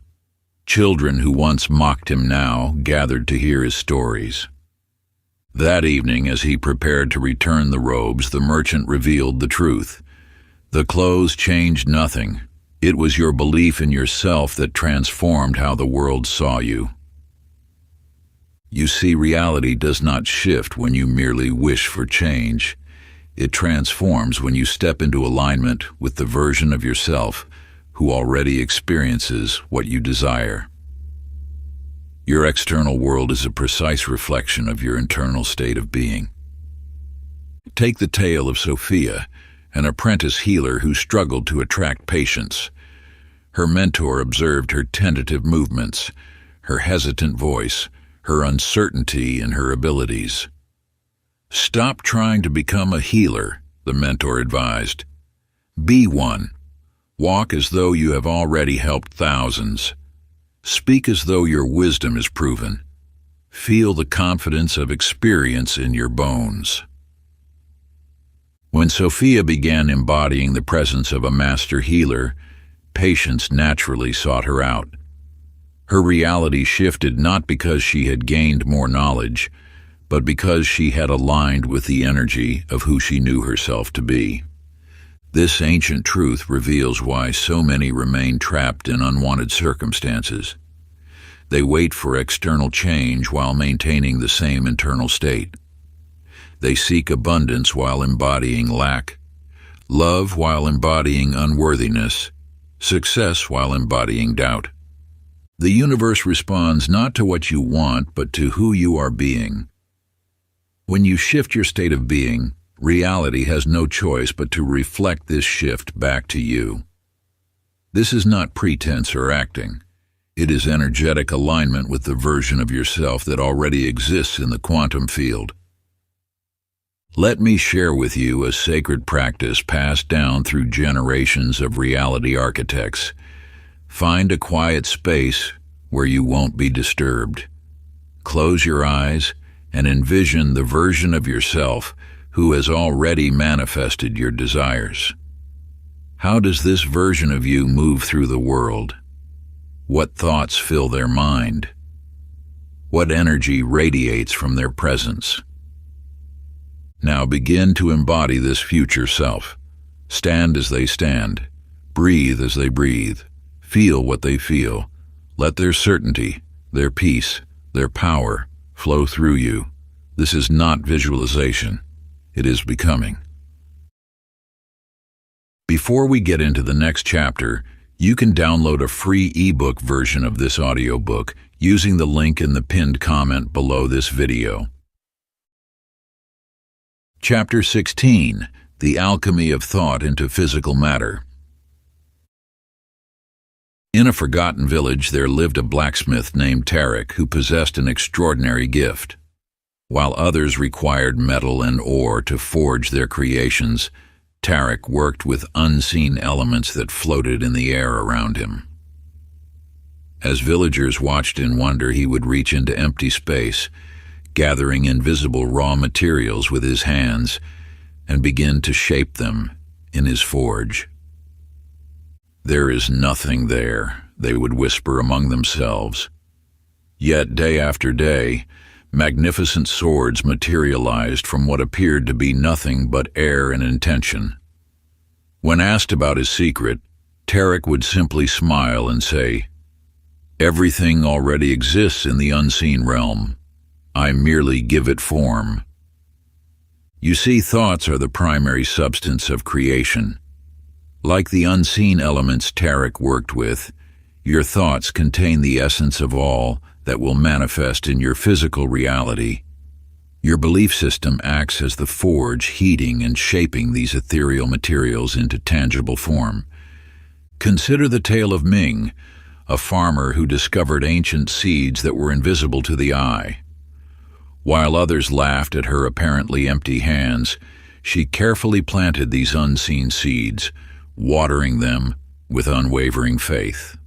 Children who once mocked him now gathered to hear his stories. That evening, as he prepared to return the robes, the merchant revealed the truth. The clothes changed nothing. It was your belief in yourself that transformed how the world saw you. You see, reality does not shift when you merely wish for change. It transforms when you step into alignment with the version of yourself who already experiences what you desire. Your external world is a precise reflection of your internal state of being. Take the tale of Sophia, an apprentice healer who struggled to attract patients. Her mentor observed her tentative movements, her hesitant voice, her uncertainty in her abilities. "Stop trying to become a healer," the mentor advised. "Be one. Walk as though you have already helped thousands. Speak as though your wisdom is proven. Feel the confidence of experience in your bones." When Sophia began embodying the presence of a master healer, patients naturally sought her out. Her reality shifted not because she had gained more knowledge, but because she had aligned with the energy of who she knew herself to be. This ancient truth reveals why so many remain trapped in unwanted circumstances. They wait for external change while maintaining the same internal state. They seek abundance while embodying lack, love while embodying unworthiness, success while embodying doubt. The universe responds not to what you want, but to who you are being. When you shift your state of being, reality has no choice but to reflect this shift back to you. This is not pretense or acting. It is energetic alignment with the version of yourself that already exists in the quantum field. Let me share with you a sacred practice passed down through generations of reality architects. Find a quiet space where you won't be disturbed. Close your eyes and envision the version of yourself who has already manifested your desires. How does this version of you move through the world? What thoughts fill their mind? What energy radiates from their presence? Now begin to embody this future self. Stand as they stand. Breathe as they breathe. Feel what they feel. Let their certainty, their peace, their power flow through you. This is not visualization. It is becoming. Before we get into the next chapter, you can download a free ebook version of this audiobook using the link in the pinned comment below this video. Chapter 16: The Alchemy of Thought into Physical Matter. In a forgotten village there lived a blacksmith named Tarek who possessed an extraordinary gift. While others required metal and ore to forge their creations, Tarek worked with unseen elements that floated in the air around him. As villagers watched in wonder, he would reach into empty space, gathering invisible raw materials with his hands, and begin to shape them in his forge. "There is nothing there," they would whisper among themselves. Yet day after day, magnificent swords materialized from what appeared to be nothing but air and intention. When asked about his secret, Tarek would simply smile and say, "Everything already exists in the unseen realm. I merely give it form." You see, thoughts are the primary substance of creation. Like the unseen elements Tarek worked with, your thoughts contain the essence of all that will manifest in your physical reality. Your belief system acts as the forge, heating and shaping these ethereal materials into tangible form. Consider the tale of Ming, a farmer who discovered ancient seeds that were invisible to the eye. While others laughed at her apparently empty hands, she carefully planted these unseen seeds, watering them with unwavering faith.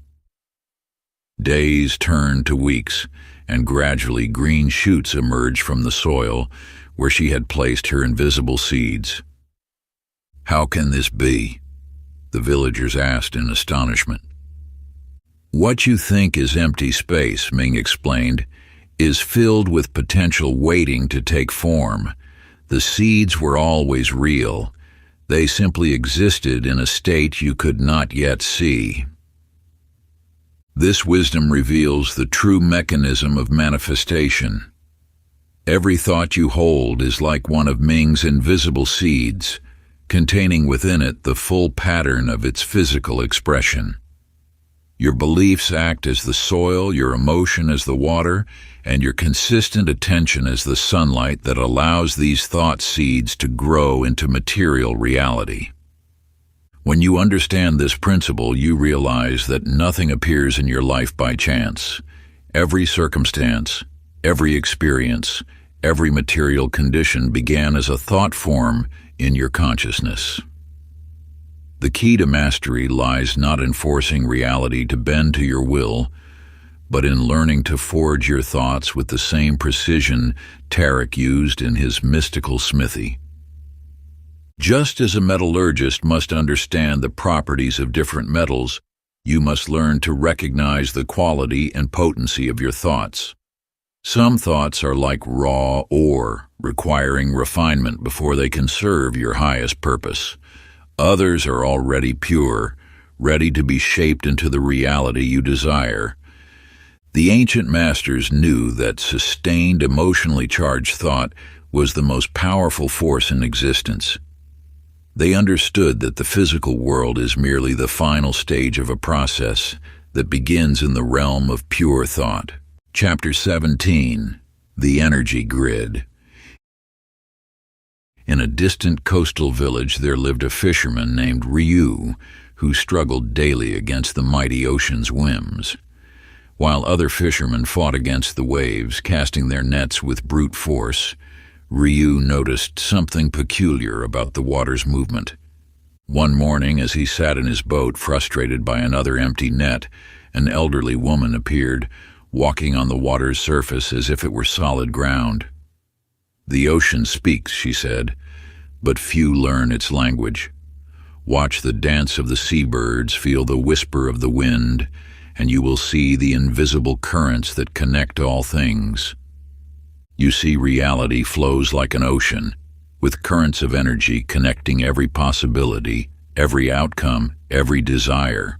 Days turned to weeks, and gradually green shoots emerged from the soil where she had placed her invisible seeds. "How can this be?" the villagers asked in astonishment. "What you think is empty space," Ming explained, "is filled with potential waiting to take form. The seeds were always real. They simply existed in a state you could not yet see." This wisdom reveals the true mechanism of manifestation. Every thought you hold is like one of Ming's invisible seeds, containing within it the full pattern of its physical expression. Your beliefs act as the soil, your emotion as the water, and your consistent attention as the sunlight that allows these thought seeds to grow into material reality. When you understand this principle, you realize that nothing appears in your life by chance. Every circumstance, every experience, every material condition began as a thought form in your consciousness. The key to mastery lies not in forcing reality to bend to your will, but in learning to forge your thoughts with the same precision Tarek used in his mystical smithy. Just as a metallurgist must understand the properties of different metals, you must learn to recognize the quality and potency of your thoughts. Some thoughts are like raw ore, requiring refinement before they can serve your highest purpose. Others are already pure, ready to be shaped into the reality you desire. The ancient masters knew that sustained, emotionally charged thought was the most powerful force in existence. They understood that the physical world is merely the final stage of a process that begins in the realm of pure thought. Chapter 17. The Energy Grid. In a distant coastal village there lived a fisherman named Ryu, who struggled daily against the mighty ocean's whims. While other fishermen fought against the waves, casting their nets with brute force, Ryu noticed something peculiar about the water's movement. One morning, as he sat in his boat, frustrated by another empty net, an elderly woman appeared, walking on the water's surface as if it were solid ground. "The ocean speaks," she said, "but few learn its language. Watch the dance of the seabirds, feel the whisper of the wind, and you will see the invisible currents that connect all things. You see, reality flows like an ocean, with currents of energy connecting every possibility, every outcome, every desire.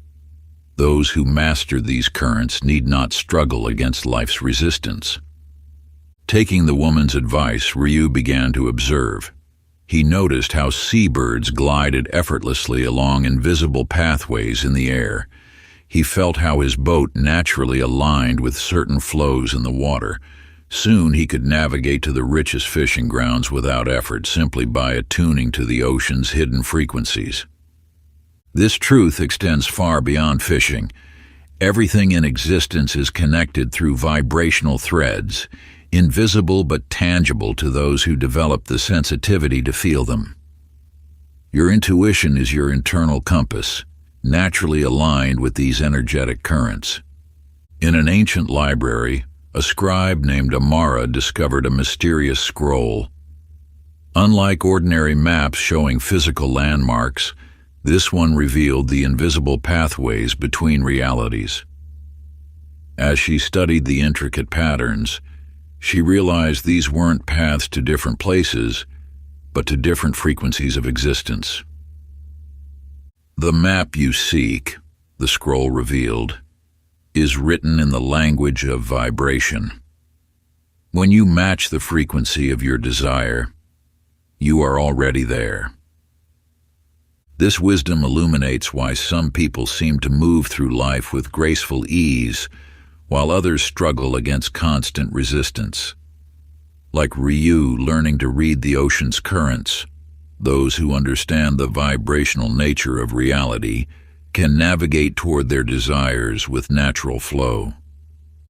Those who master these currents need not struggle against life's resistance." Taking the woman's advice, Ryu began to observe. He noticed how seabirds glided effortlessly along invisible pathways in the air. He felt how his boat naturally aligned with certain flows in the water. Soon he could navigate to the richest fishing grounds without effort, simply by attuning to the ocean's hidden frequencies. This truth extends far beyond fishing. Everything in existence is connected through vibrational threads, invisible but tangible to those who develop the sensitivity to feel them. Your intuition is your internal compass, naturally aligned with these energetic currents. In an ancient library, a scribe named Amara discovered a mysterious scroll. Unlike ordinary maps showing physical landmarks, this one revealed the invisible pathways between realities. As she studied the intricate patterns, she realized these weren't paths to different places, but to different frequencies of existence. "The map you seek," the scroll revealed, "is written in the language of vibration. When you match the frequency of your desire, you are already there." This wisdom illuminates why some people seem to move through life with graceful ease, while others struggle against constant resistance. Like Ryu learning to read the ocean's currents, those who understand the vibrational nature of reality can navigate toward their desires with natural flow.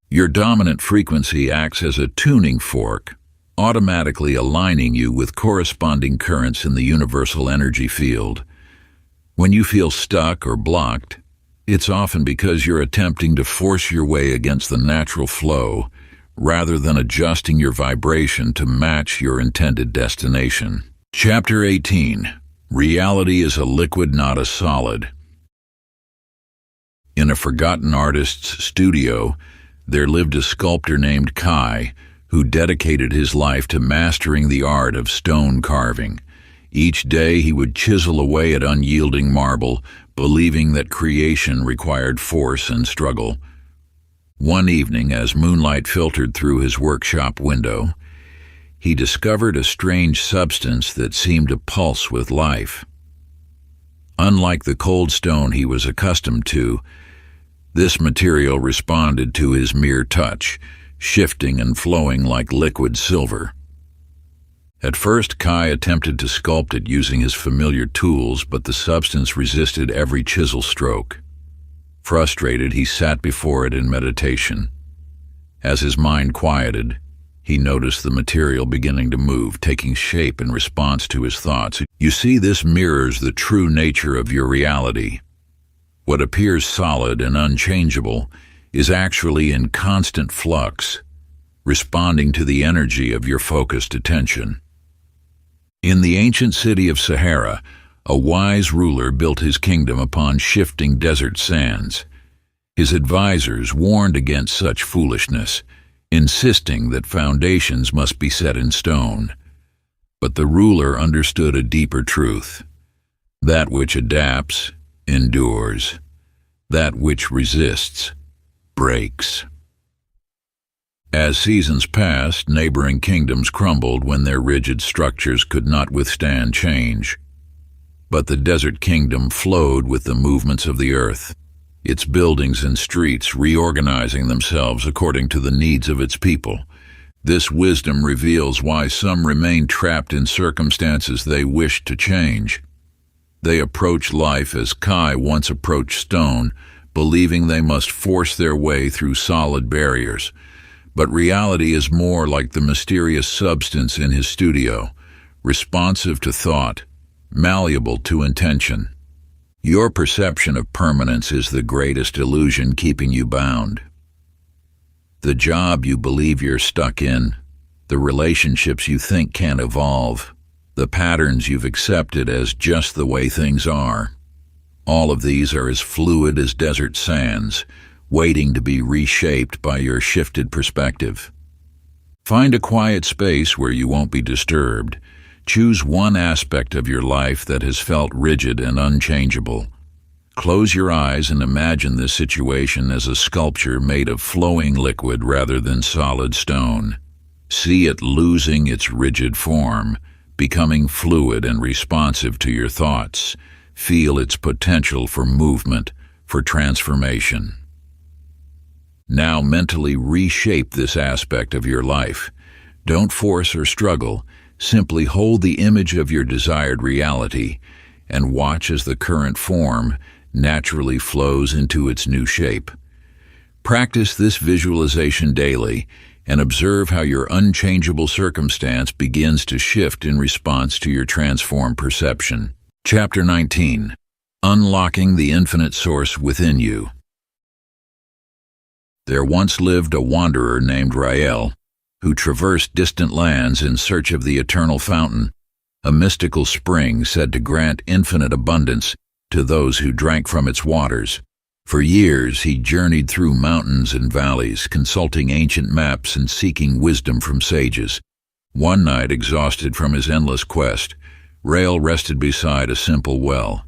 Your dominant frequency acts as a tuning fork, automatically aligning you with corresponding currents in the universal energy field. When you feel stuck or blocked, it's often because you're attempting to force your way against the natural flow, rather than adjusting your vibration to match your intended destination. Chapter 18. Reality is a liquid, not a solid. In a forgotten artist's studio, there lived a sculptor named Kai, who dedicated his life to mastering the art of stone carving. Each day he would chisel away at unyielding marble, believing that creation required force and struggle. One evening, as moonlight filtered through his workshop window, he discovered a strange substance that seemed to pulse with life. Unlike the cold stone he was accustomed to, this material responded to his mere touch, shifting and flowing like liquid silver. At first, Kai attempted to sculpt it using his familiar tools, but the substance resisted every chisel stroke. Frustrated, he sat before it in meditation. As his mind quieted, he noticed the material beginning to move, taking shape in response to his thoughts. You see, this mirrors the true nature of your reality. What appears solid and unchangeable is actually in constant flux, responding to the energy of your focused attention. In the ancient city of Sahara, a wise ruler built his kingdom upon shifting desert sands. His advisors warned against such foolishness, insisting that foundations must be set in stone. But the ruler understood a deeper truth. That which adapts endures. That which resists breaks. As seasons passed, neighboring kingdoms crumbled when their rigid structures could not withstand change. But the desert kingdom flowed with the movements of the earth, its buildings and streets reorganizing themselves according to the needs of its people. This wisdom reveals why some remain trapped in circumstances they wish to change. They approach life as Kai once approached stone, believing they must force their way through solid barriers. But reality is more like the mysterious substance in his studio, responsive to thought, malleable to intention. Your perception of permanence is the greatest illusion keeping you bound. The job you believe you're stuck in, the relationships you think can't evolve, the patterns you've accepted as just the way things are. All of these are as fluid as desert sands, waiting to be reshaped by your shifted perspective. Find a quiet space where you won't be disturbed. Choose one aspect of your life that has felt rigid and unchangeable. Close your eyes and imagine this situation as a sculpture made of flowing liquid rather than solid stone. See it losing its rigid form, becoming fluid and responsive to your thoughts. Feel its potential for movement, for transformation. Now mentally reshape this aspect of your life. Don't force or struggle. Simply hold the image of your desired reality and watch as the current form naturally flows into its new shape. Practice this visualization daily and observe how your unchangeable circumstance begins to shift in response to your transformed perception. Chapter 19. Unlocking the Infinite Source Within You. There once lived a wanderer named Rael, who traversed distant lands in search of the eternal fountain, a mystical spring said to grant infinite abundance to those who drank from its waters. For years he journeyed through mountains and valleys, consulting ancient maps and seeking wisdom from sages. One night, exhausted from his endless quest, Rael rested beside a simple well.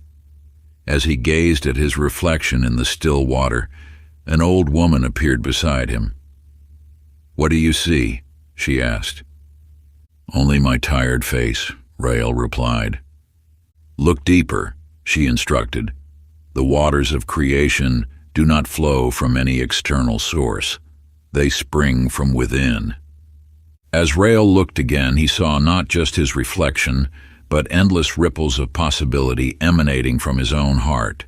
As he gazed at his reflection in the still water, an old woman appeared beside him. "What do you see?" she asked. "Only my tired face," Rael replied. "Look deeper," she instructed. "The waters of creation do not flow from any external source. They spring from within." As Rael looked again, he saw not just his reflection, but endless ripples of possibility emanating from his own heart.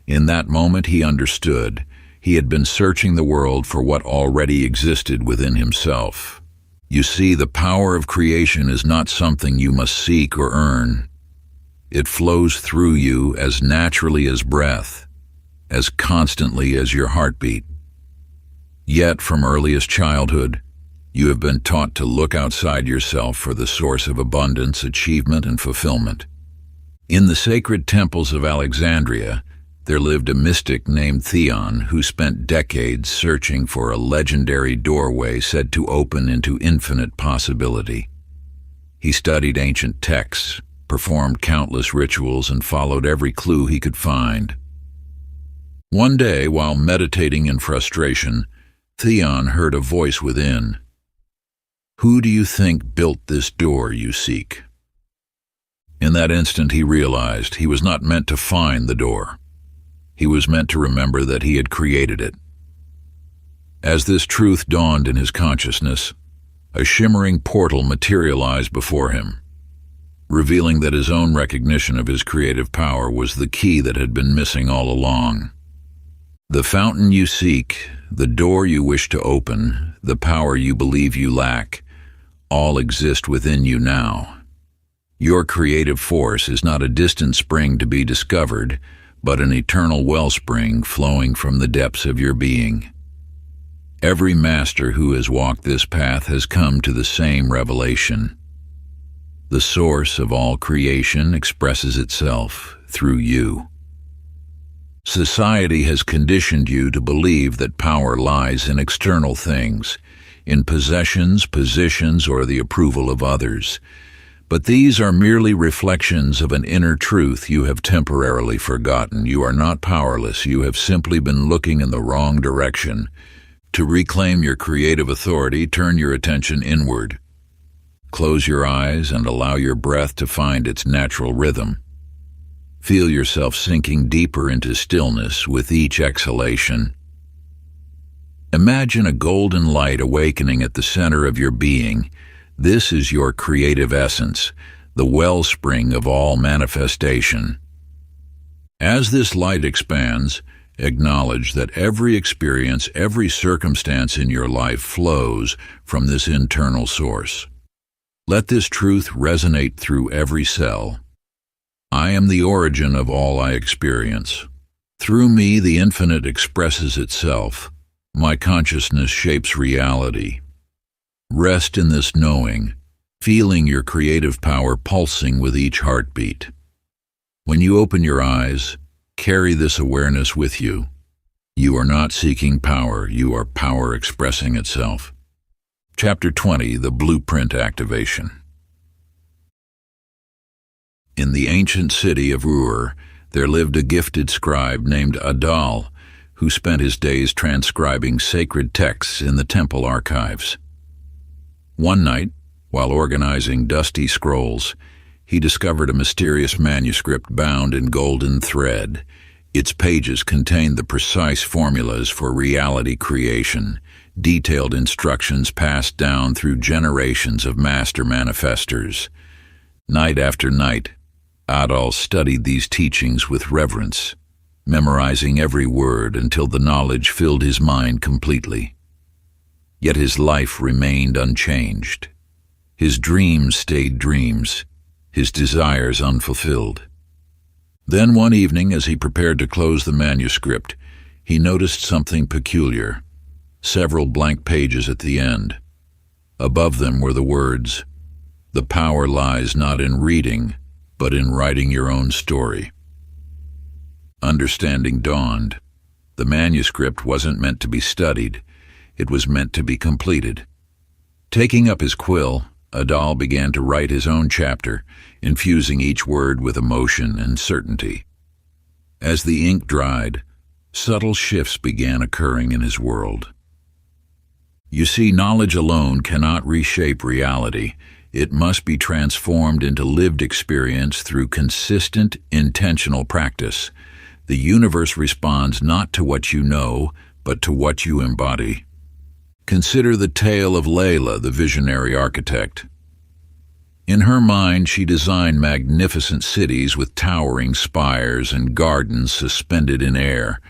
In that moment he understood. He had been searching the world for what already existed within himself. You see, the power of creation is not something you must seek or earn. It flows through you as naturally as breath, as constantly as your heartbeat. Yet from earliest childhood, You have been taught to look outside yourself for the source of abundance, achievement, and fulfillment. In the sacred temples of Alexandria, there lived a mystic named Theon who spent decades searching for a legendary doorway said to open into infinite possibility. He studied ancient texts, performed countless rituals, and followed every clue he could find. One day, while meditating in frustration, Theon heard a voice within. "Who do you think built this door you seek?" In that instant he realized he was not meant to find the door. He was meant to remember that he had created it. As this truth dawned in his consciousness, a shimmering portal materialized before him, revealing that his own recognition of his creative power was the key that had been missing all along. The fountain you seek, the door you wish to open, the power you believe you lack, all exist within you now. Your creative force is not a distant spring to be discovered, but an eternal wellspring flowing from the depths of your being. Every master who has walked this path has come to the same revelation. The source of all creation expresses itself through you. Society has conditioned you to believe that power lies in external things, in possessions, positions, or the approval of others. But these are merely reflections of an inner truth you have temporarily forgotten. You are not powerless. You have simply been looking in the wrong direction. To reclaim your creative authority, turn your attention inward. Close your eyes and allow your breath to find its natural rhythm. Feel yourself sinking deeper into stillness with each exhalation. Imagine a golden light awakening at the center of your being. This is your creative essence, the wellspring of all manifestation. As this light expands, acknowledge that every experience, every circumstance in your life flows from this internal source. Let this truth resonate through every cell. I am the origin of all I experience. Through me, the infinite expresses itself. My consciousness shapes reality. Rest in this knowing, feeling your creative power pulsing with each heartbeat. When you open your eyes, carry this awareness with you. You are not seeking power, you are power expressing itself. Chapter 20, The Blueprint Activation. In the ancient city of Ur, there lived a gifted scribe named Adal, who spent his days transcribing sacred texts in the temple archives. One night, while organizing dusty scrolls, he discovered a mysterious manuscript bound in golden thread. Its pages contained the precise formulas for reality creation, detailed instructions passed down through generations of master manifestors. Night after night, Adal studied these teachings with reverence, memorizing every word until the knowledge filled his mind completely. Yet his life remained unchanged. His dreams stayed dreams, his desires unfulfilled. Then one evening, as he prepared to close the manuscript, he noticed something peculiar. Several blank pages at the end. Above them were the words, "The power lies not in reading, but in writing your own story." Understanding dawned. The manuscript wasn't meant to be studied. It was meant to be completed. Taking up his quill, Adal began to write his own chapter, infusing each word with emotion and certainty. As the ink dried, subtle shifts began occurring in his world. You see, knowledge alone cannot reshape reality. It must be transformed into lived experience through consistent, intentional practice. The universe responds not to what you know, but to what you embody. Consider the tale of Layla, the visionary architect. In her mind, she designed magnificent cities with towering spires and gardens suspended in air.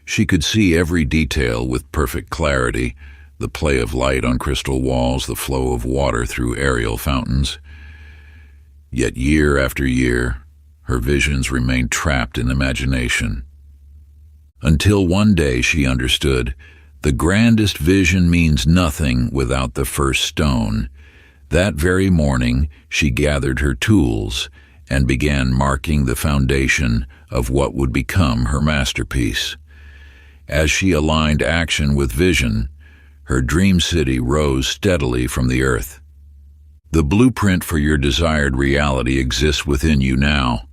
She could see every detail with perfect clarity, the play of light on crystal walls, the flow of water through aerial fountains. Yet year after year, her visions remained trapped in imagination. Until one day she understood The grandest vision means nothing without the first stone. That very morning, she gathered her tools and began marking the foundation of what would become her masterpiece. As she aligned action with vision, her dream city rose steadily from the earth. The blueprint for your desired reality exists within you now,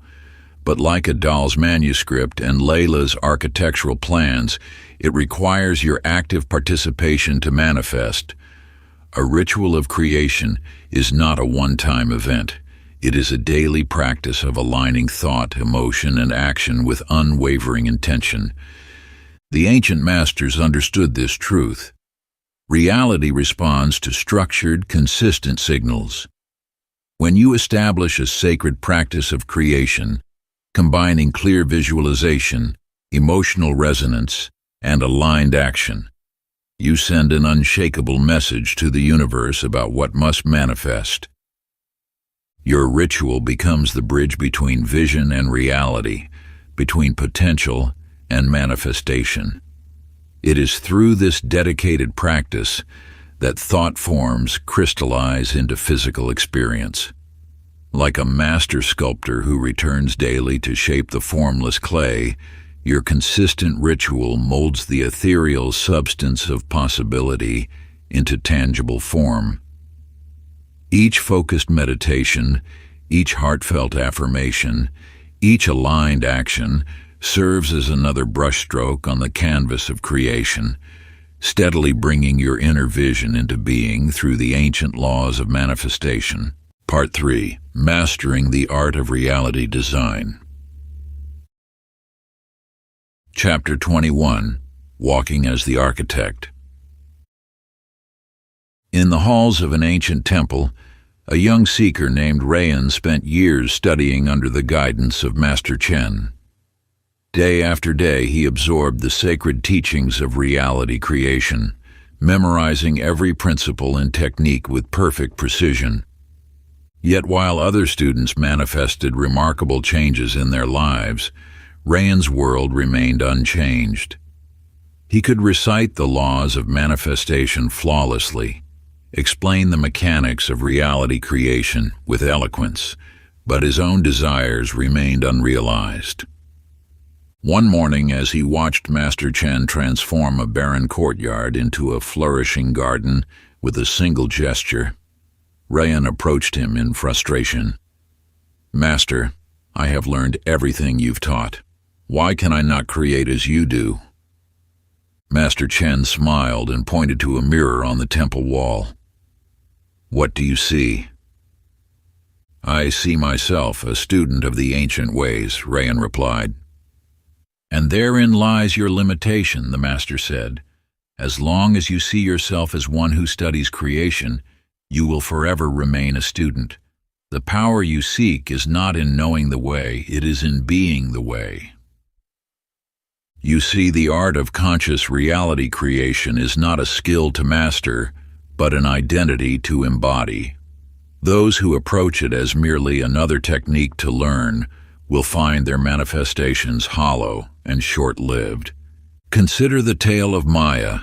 but like a doll's manuscript and Layla's architectural plans, it requires your active participation to manifest. A ritual of creation is not a one-time event. It is a daily practice of aligning thought, emotion, and action with unwavering intention. The ancient masters understood this truth. Reality responds to structured, consistent signals. When you establish a sacred practice of creation, combining clear visualization, emotional resonance, and aligned action, you send an unshakable message to the universe about what must manifest. Your ritual becomes the bridge between vision and reality, between potential and manifestation. It is through this dedicated practice that thought forms crystallize into physical experience. Like a master sculptor who returns daily to shape the formless clay, your consistent ritual molds the ethereal substance of possibility into tangible form. Each focused meditation, each heartfelt affirmation, each aligned action serves as another brushstroke on the canvas of creation, steadily bringing your inner vision into being through the ancient laws of manifestation. Part 3. Mastering the Art of Reality Design. Chapter 21. Walking as the Architect. In the halls of an ancient temple, a young seeker named Rayan spent years studying under the guidance of Master Chen. Day after day, he absorbed the sacred teachings of reality creation, memorizing every principle and technique with perfect precision. Yet while other students manifested remarkable changes in their lives, Rayan's world remained unchanged. He could recite the laws of manifestation flawlessly, explain the mechanics of reality creation with eloquence, but his own desires remained unrealized. One morning, as he watched Master Chen transform a barren courtyard into a flourishing garden with a single gesture, Rayan approached him in frustration. "Master, I have learned everything you've taught. Why can I not create as you do?" Master Chen smiled and pointed to a mirror on the temple wall. "What do you see?" "I see myself, a student of the ancient ways," Rayan replied. "And therein lies your limitation," the master said. "As long as you see yourself as one who studies creation, you will forever remain a student. The power you seek is not in knowing the way, it is in being the way." You see, the art of conscious reality creation is not a skill to master, but an identity to embody. Those who approach it as merely another technique to learn will find their manifestations hollow and short-lived. Consider the tale of Maya,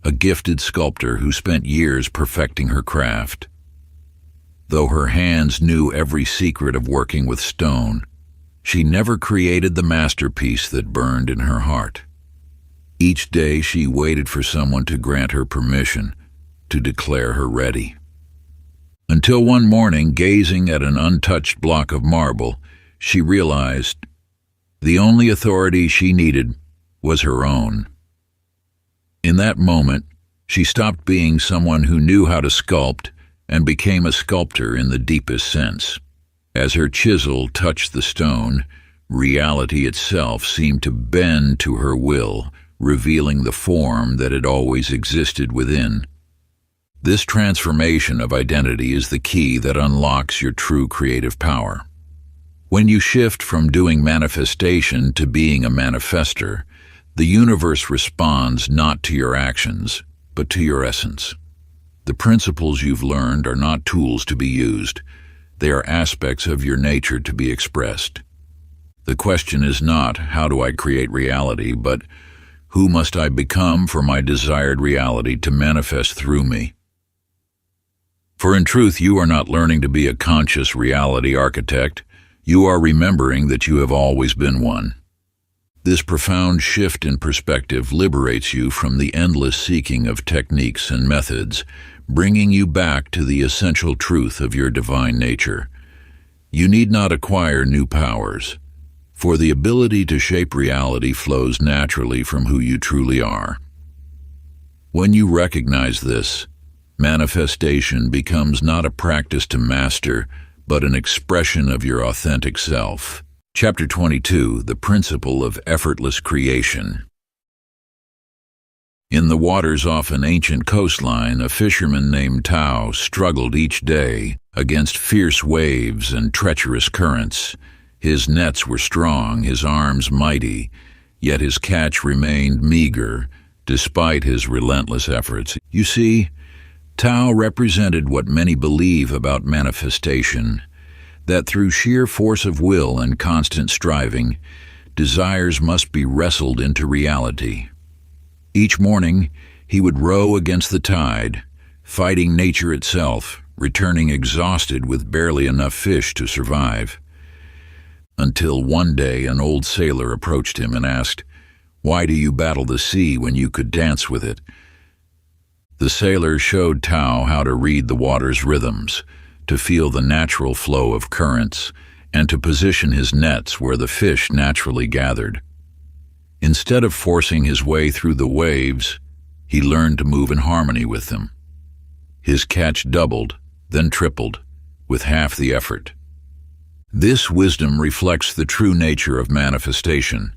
a gifted sculptor who spent years perfecting her craft. Though her hands knew every secret of working with stone, she never created the masterpiece that burned in her heart. Each day she waited for someone to grant her permission, to declare her ready. Until one morning, gazing at an untouched block of marble, she realized the only authority she needed was her own. In that moment, she stopped being someone who knew how to sculpt and became a sculptor in the deepest sense. As her chisel touched the stone, reality itself seemed to bend to her will, revealing the form that had always existed within. This transformation of identity is the key that unlocks your true creative power. When you shift from doing manifestation to being a manifester, the universe responds not to your actions, but to your essence. The principles you've learned are not tools to be used. They are aspects of your nature to be expressed. The question is not, how do I create reality, but Who must I become for my desired reality to manifest through me? For in truth, you are not learning to be a conscious reality architect. You are remembering that you have always been one. This profound shift in perspective liberates you from the endless seeking of techniques and methods, bringing you back to the essential truth of your divine nature. You need not acquire new powers, for the ability to shape reality flows naturally from who you truly are. When you recognize this, manifestation becomes not a practice to master, but an expression of your authentic self. Chapter 22, The Principle of Effortless Creation. In the waters off an ancient coastline, a fisherman named Tao struggled each day against fierce waves and treacherous currents. His nets were strong, his arms mighty, yet his catch remained meager, despite his relentless efforts. You see, Tao represented what many believe about manifestation, that through sheer force of will and constant striving, desires must be wrestled into reality. Each morning, he would row against the tide, fighting nature itself, returning exhausted with barely enough fish to survive. Until one day an old sailor approached him and asked, "Why do you battle the sea when you could dance with it?" The sailor showed Tao how to read the water's rhythms, to feel the natural flow of currents, and to position his nets where the fish naturally gathered. Instead of forcing his way through the waves, he learned to move in harmony with them. His catch doubled, then tripled, with half the effort. This wisdom reflects the true nature of manifestation.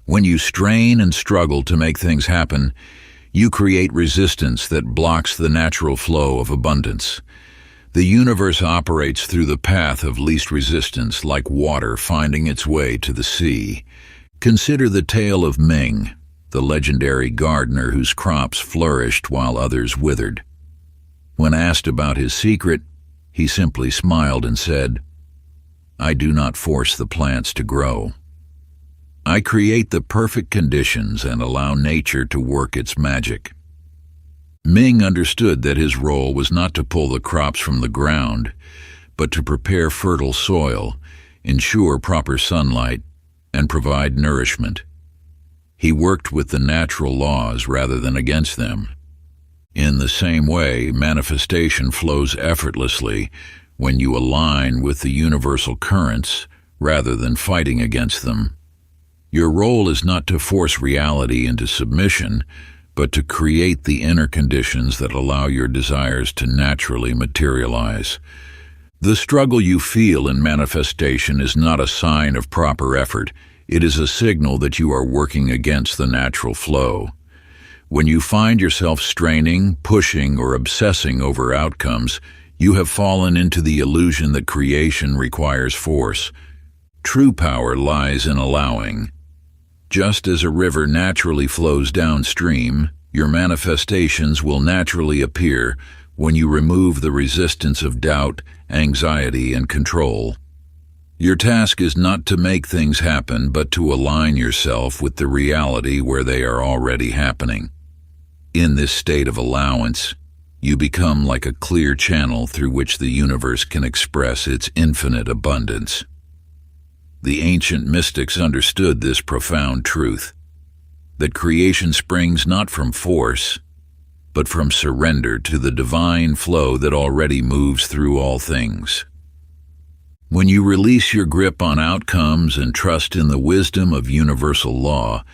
When you strain and struggle to make things happen, you create resistance that blocks the natural flow of abundance. The universe operates through the path of least resistance, like water finding its way to the sea. Consider the tale of Ming, the legendary gardener whose crops flourished while others withered. When asked about his secret, he simply smiled and said, "I do not force the plants to grow. I create the perfect conditions and allow nature to work its magic." Ming understood that his role was not to pull the crops from the ground, but to prepare fertile soil, ensure proper sunlight, and provide nourishment. He worked with the natural laws rather than against them. In the same way, manifestation flows effortlessly when you align with the universal currents rather than fighting against them. Your role is not to force reality into submission, but to create the inner conditions that allow your desires to naturally materialize. The struggle you feel in manifestation is not a sign of proper effort. It is a signal that you are working against the natural flow. When you find yourself straining, pushing, or obsessing over outcomes, you have fallen into the illusion that creation requires force. True power lies in allowing. Just as a river naturally flows downstream, your manifestations will naturally appear when you remove the resistance of doubt, anxiety, and control. Your task is not to make things happen, but to align yourself with the reality where they are already happening. In this state of allowance, you become like a clear channel through which the universe can express its infinite abundance. The ancient mystics understood this profound truth, that creation springs not from force, but from surrender to the divine flow that already moves through all things. When you release your grip on outcomes and trust in the wisdom of universal law,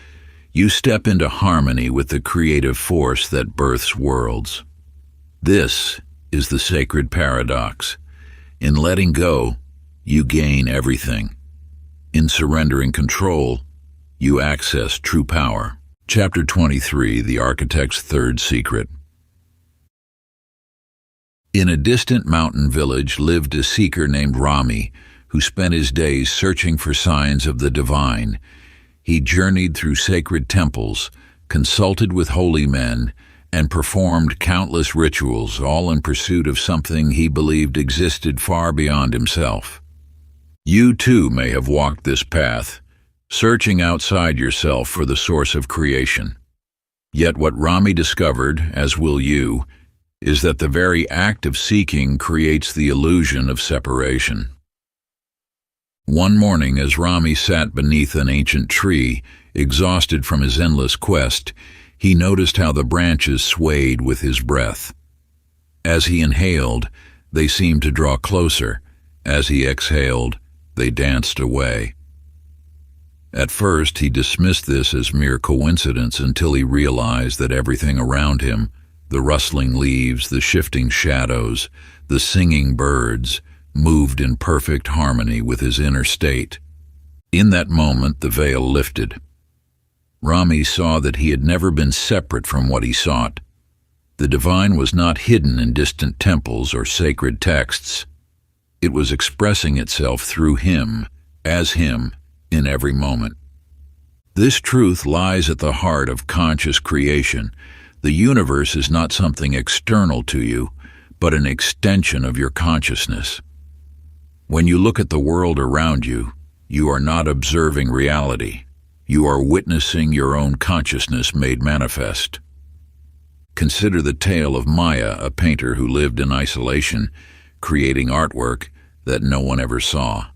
you step into harmony with the creative force that births worlds. This is the sacred paradox. In letting go, you gain everything. In surrendering control, you access true power. Chapter 23, The Architect's Third Secret. In a distant mountain village lived a seeker named Rami, who spent his days searching for signs of the divine. He journeyed through sacred temples, consulted with holy men, and performed countless rituals, all in pursuit of something he believed existed far beyond himself. You too may have walked this path, searching outside yourself for the source of creation. Yet what Rami discovered, as will you, is that the very act of seeking creates the illusion of separation. One morning, as Rami sat beneath an ancient tree, exhausted from his endless quest, he noticed how the branches swayed with his breath. As he inhaled, they seemed to draw closer. As he exhaled, they danced away. At first, he dismissed this as mere coincidence until he realized that everything around him, the rustling leaves, the shifting shadows, the singing birds, moved in perfect harmony with his inner state. In that moment, the veil lifted. Rami saw that he had never been separate from what he sought. The divine was not hidden in distant temples or sacred texts. It was expressing itself through him, as him, in every moment. This truth lies at the heart of conscious creation. The universe is not something external to you, but an extension of your consciousness. When you look at the world around you, you are not observing reality. You are witnessing your own consciousness made manifest. Consider the tale of Maya, a painter who lived in isolation, creating artwork that no one ever saw.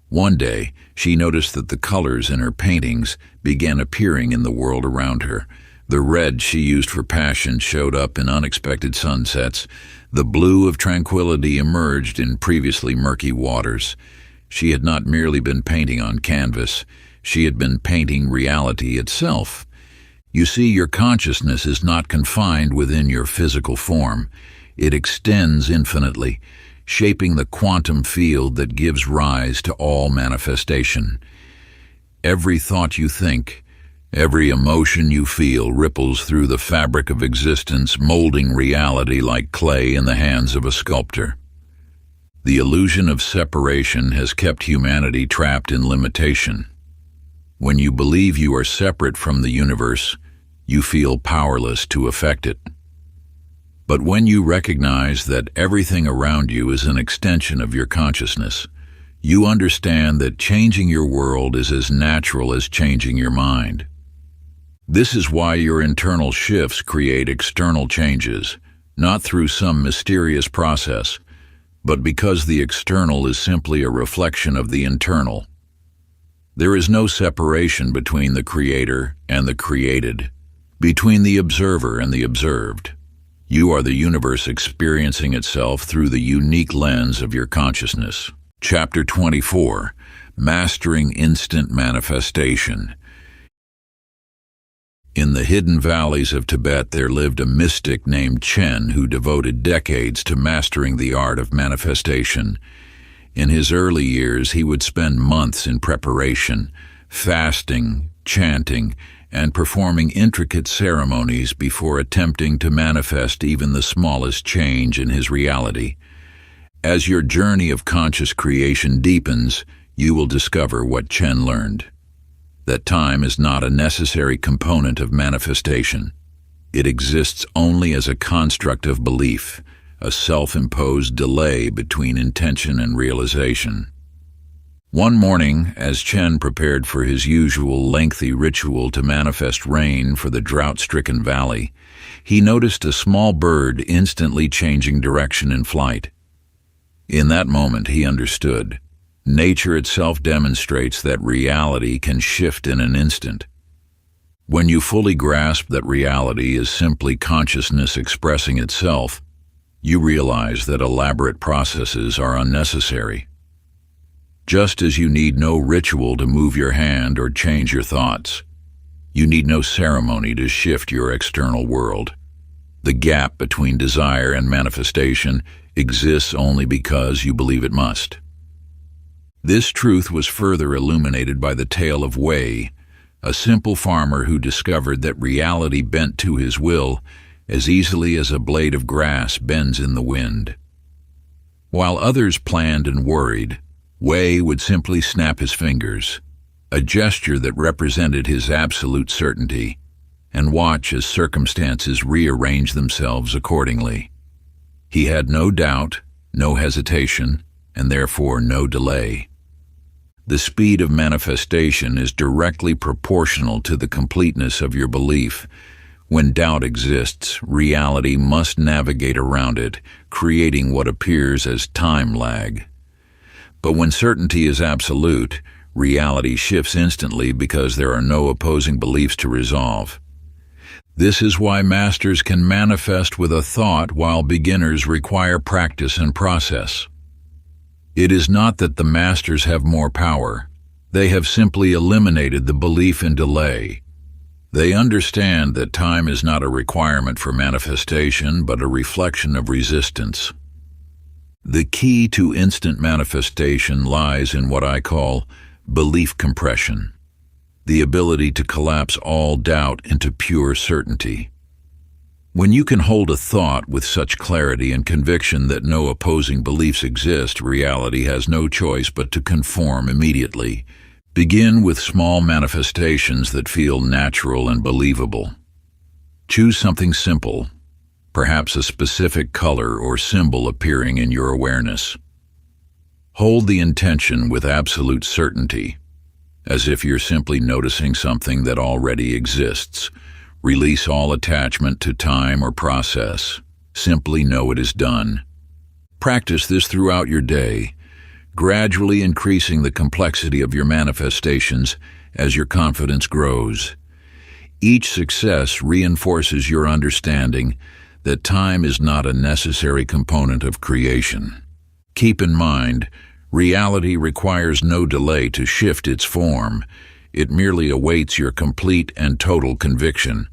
One day, she noticed that the colors in her paintings began appearing in the world around her. The red she used for passion showed up in unexpected sunsets. The blue of tranquility emerged in previously murky waters. She had not merely been painting on canvas. She had been painting reality itself. You see, your consciousness is not confined within your physical form. It extends infinitely, shaping the quantum field that gives rise to all manifestation. Every thought you think, every emotion you feel ripples through the fabric of existence, molding reality like clay in the hands of a sculptor. The illusion of separation has kept humanity trapped in limitation. When you believe you are separate from the universe, you feel powerless to affect it. But when you recognize that everything around you is an extension of your consciousness, you understand that changing your world is as natural as changing your mind. This is why your internal shifts create external changes, not through some mysterious process, but because the external is simply a reflection of the internal. There is no separation between the creator and the created, between the observer and the observed. You are the universe experiencing itself through the unique lens of your consciousness. Chapter 24, Mastering Instant Manifestation. In the hidden valleys of Tibet, there lived a mystic named Chen who devoted decades to mastering the art of manifestation. In his early years, he would spend months in preparation, fasting, chanting, and performing intricate ceremonies before attempting to manifest even the smallest change in his reality. As your journey of conscious creation deepens, you will discover what Chen learned: that time is not a necessary component of manifestation. It exists only as a construct of belief, a self-imposed delay between intention and realization. One morning, as Chen prepared for his usual lengthy ritual to manifest rain for the drought-stricken valley, he noticed a small bird instantly changing direction in flight. In that moment, he understood. Nature itself demonstrates that reality can shift in an instant. When you fully grasp that reality is simply consciousness expressing itself, you realize that elaborate processes are unnecessary. Just as you need no ritual to move your hand or change your thoughts, you need no ceremony to shift your external world. The gap between desire and manifestation exists only because you believe it must. This truth was further illuminated by the tale of Wei, a simple farmer who discovered that reality bent to his will as easily as a blade of grass bends in the wind. While others planned and worried, Wei would simply snap his fingers, a gesture that represented his absolute certainty, and watch as circumstances rearrange themselves accordingly. He had no doubt, no hesitation, and therefore no delay. The speed of manifestation is directly proportional to the completeness of your belief. When doubt exists, reality must navigate around it, creating what appears as time lag. But when certainty is absolute, reality shifts instantly because there are no opposing beliefs to resolve. This is why masters can manifest with a thought while beginners require practice and process. It is not that the masters have more power. They have simply eliminated the belief in delay. They understand that time is not a requirement for manifestation, but a reflection of resistance. The key to instant manifestation lies in what I call belief compression, the ability to collapse all doubt into pure certainty. When you can hold a thought with such clarity and conviction that no opposing beliefs exist, reality has no choice but to conform immediately. Begin with small manifestations that feel natural and believable. Choose something simple, perhaps a specific color or symbol appearing in your awareness. Hold the intention with absolute certainty, as if you're simply noticing something that already exists. Release all attachment to time or process. Simply know it is done. Practice this throughout your day, gradually increasing the complexity of your manifestations as your confidence grows. Each success reinforces your understanding that time is not a necessary component of creation. Keep in mind, reality requires no delay to shift its form. It merely awaits your complete and total conviction.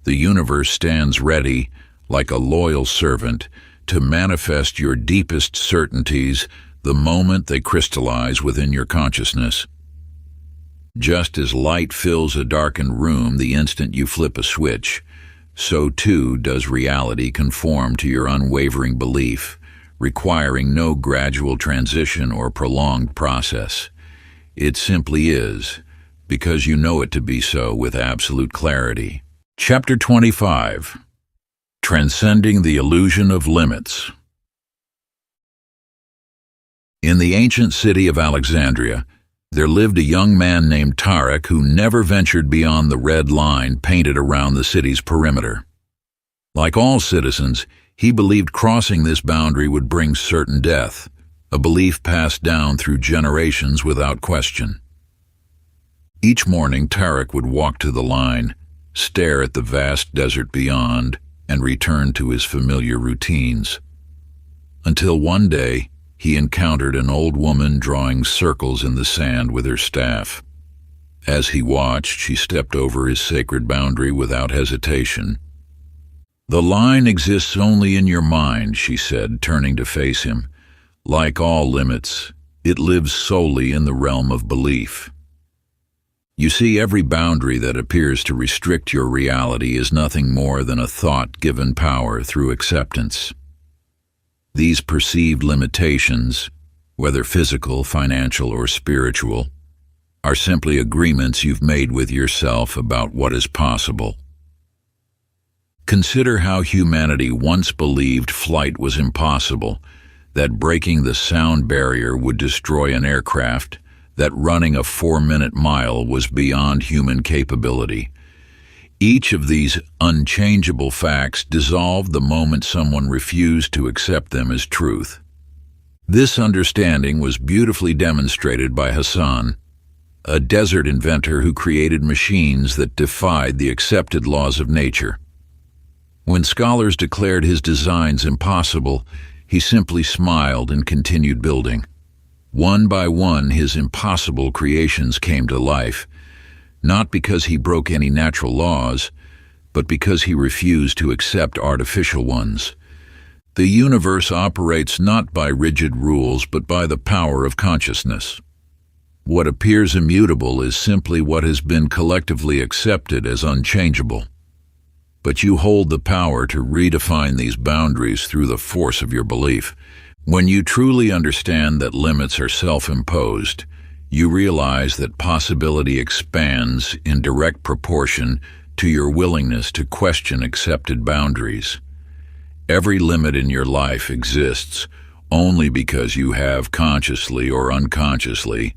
The universe stands ready, like a loyal servant, to manifest your deepest certainties the moment they crystallize within your consciousness. Just as light fills a darkened room the instant you flip a switch, so too does reality conform to your unwavering belief, requiring no gradual transition or prolonged process. It simply is, because you know it to be so with absolute clarity. Chapter 25. Transcending the Illusion of Limits. In the ancient city of Alexandria, there lived a young man named Tarek who never ventured beyond the red line painted around the city's perimeter. Like all citizens, he believed crossing this boundary would bring certain death, a belief passed down through generations without question. Each morning, Tarek would walk to the line, stare at the vast desert beyond, and return to his familiar routines. Until one day, he encountered an old woman drawing circles in the sand with her staff. As he watched, she stepped over his sacred boundary without hesitation. "The line exists only in your mind," she said, turning to face him. "Like all limits, it lives solely in the realm of belief. You see, every boundary that appears to restrict your reality is nothing more than a thought given power through acceptance. These perceived limitations, whether physical, financial, or spiritual, are simply agreements you've made with yourself about what is possible. Consider how humanity once believed flight was impossible, that breaking the sound barrier would destroy an aircraft, that running a 4-minute mile was beyond human capability. Each of these unchangeable facts dissolved the moment someone refused to accept them as truth. This understanding was beautifully demonstrated by Hassan, a desert inventor who created machines that defied the accepted laws of nature. When scholars declared his designs impossible, he simply smiled and continued building. One by one, his impossible creations came to life, not because he broke any natural laws, but because he refused to accept artificial ones. The universe operates not by rigid rules, but by the power of consciousness. What appears immutable is simply what has been collectively accepted as unchangeable. But you hold the power to redefine these boundaries through the force of your belief. When you truly understand that limits are self-imposed, you realize that possibility expands in direct proportion to your willingness to question accepted boundaries. Every limit in your life exists only because you have, consciously or unconsciously,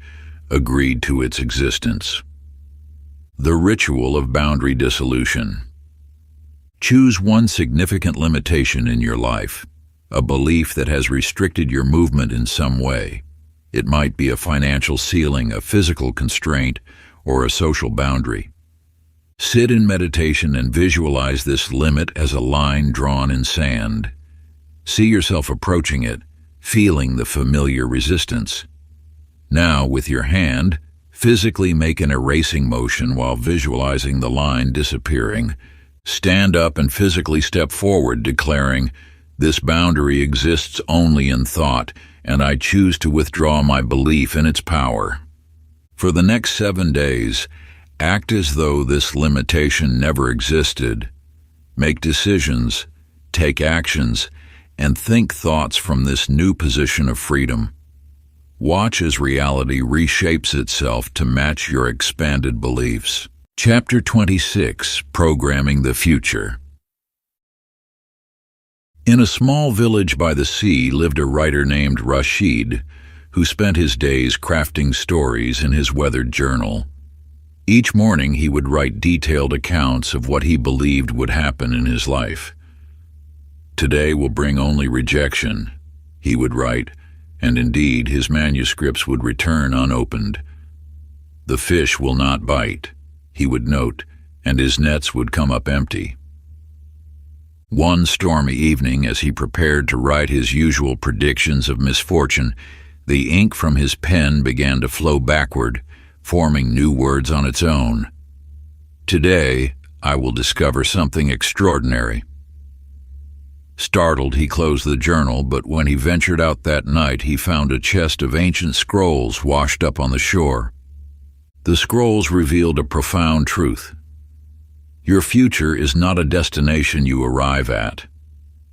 agreed to its existence. The ritual of boundary dissolution. Choose one significant limitation in your life, a belief that has restricted your movement in some way. It might be a financial ceiling, a physical constraint, or a social boundary. Sit in meditation and visualize this limit as a line drawn in sand. See yourself approaching it, feeling the familiar resistance. Now, with your hand, physically make an erasing motion while visualizing the line disappearing. Stand up and physically step forward, declaring, "This boundary exists only in thought, and I choose to withdraw my belief in its power." For the next 7 days, act as though this limitation never existed. Make decisions, take actions, and think thoughts from this new position of freedom. Watch as reality reshapes itself to match your expanded beliefs. Chapter 26, Programming the Future. In a small village by the sea lived a writer named Rashid, who spent his days crafting stories in his weathered journal. Each morning he would write detailed accounts of what he believed would happen in his life. "Today will bring only rejection," he would write, and indeed his manuscripts would return unopened. "The fish will not bite," he would note, and his nets would come up empty. One stormy evening, as he prepared to write his usual predictions of misfortune, the ink from his pen began to flow backward, forming new words on its own. "Today, I will discover something extraordinary." Startled, he closed the journal, but when he ventured out that night, he found a chest of ancient scrolls washed up on the shore. The scrolls revealed a profound truth. Your future is not a destination you arrive at.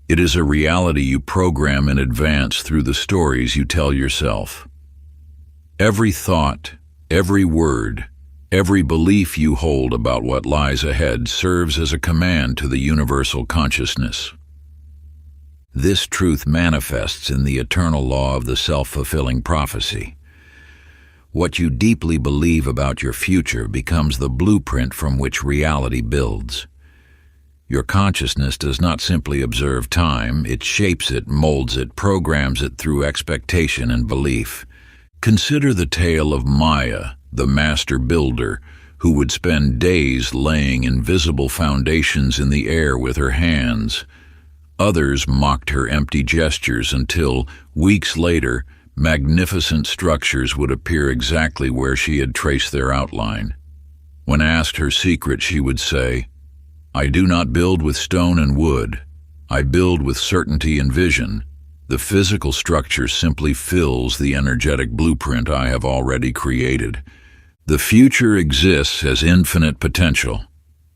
It is a reality you program in advance through the stories you tell yourself. Every thought, every word, every belief you hold about what lies ahead serves as a command to the universal consciousness. This truth manifests in the eternal law of the self-fulfilling prophecy. What you deeply believe about your future becomes the blueprint from which reality builds. Your consciousness does not simply observe time, it shapes it, molds it, programs it through expectation and belief. Consider the tale of Maya, the master builder, who would spend days laying invisible foundations in the air with her hands. Others mocked her empty gestures until, weeks later, magnificent structures would appear exactly where she had traced their outline. When asked her secret, she would say, "I do not build with stone and wood. I build with certainty and vision. The physical structure simply fills the energetic blueprint I have already created. The future exists as infinite potential,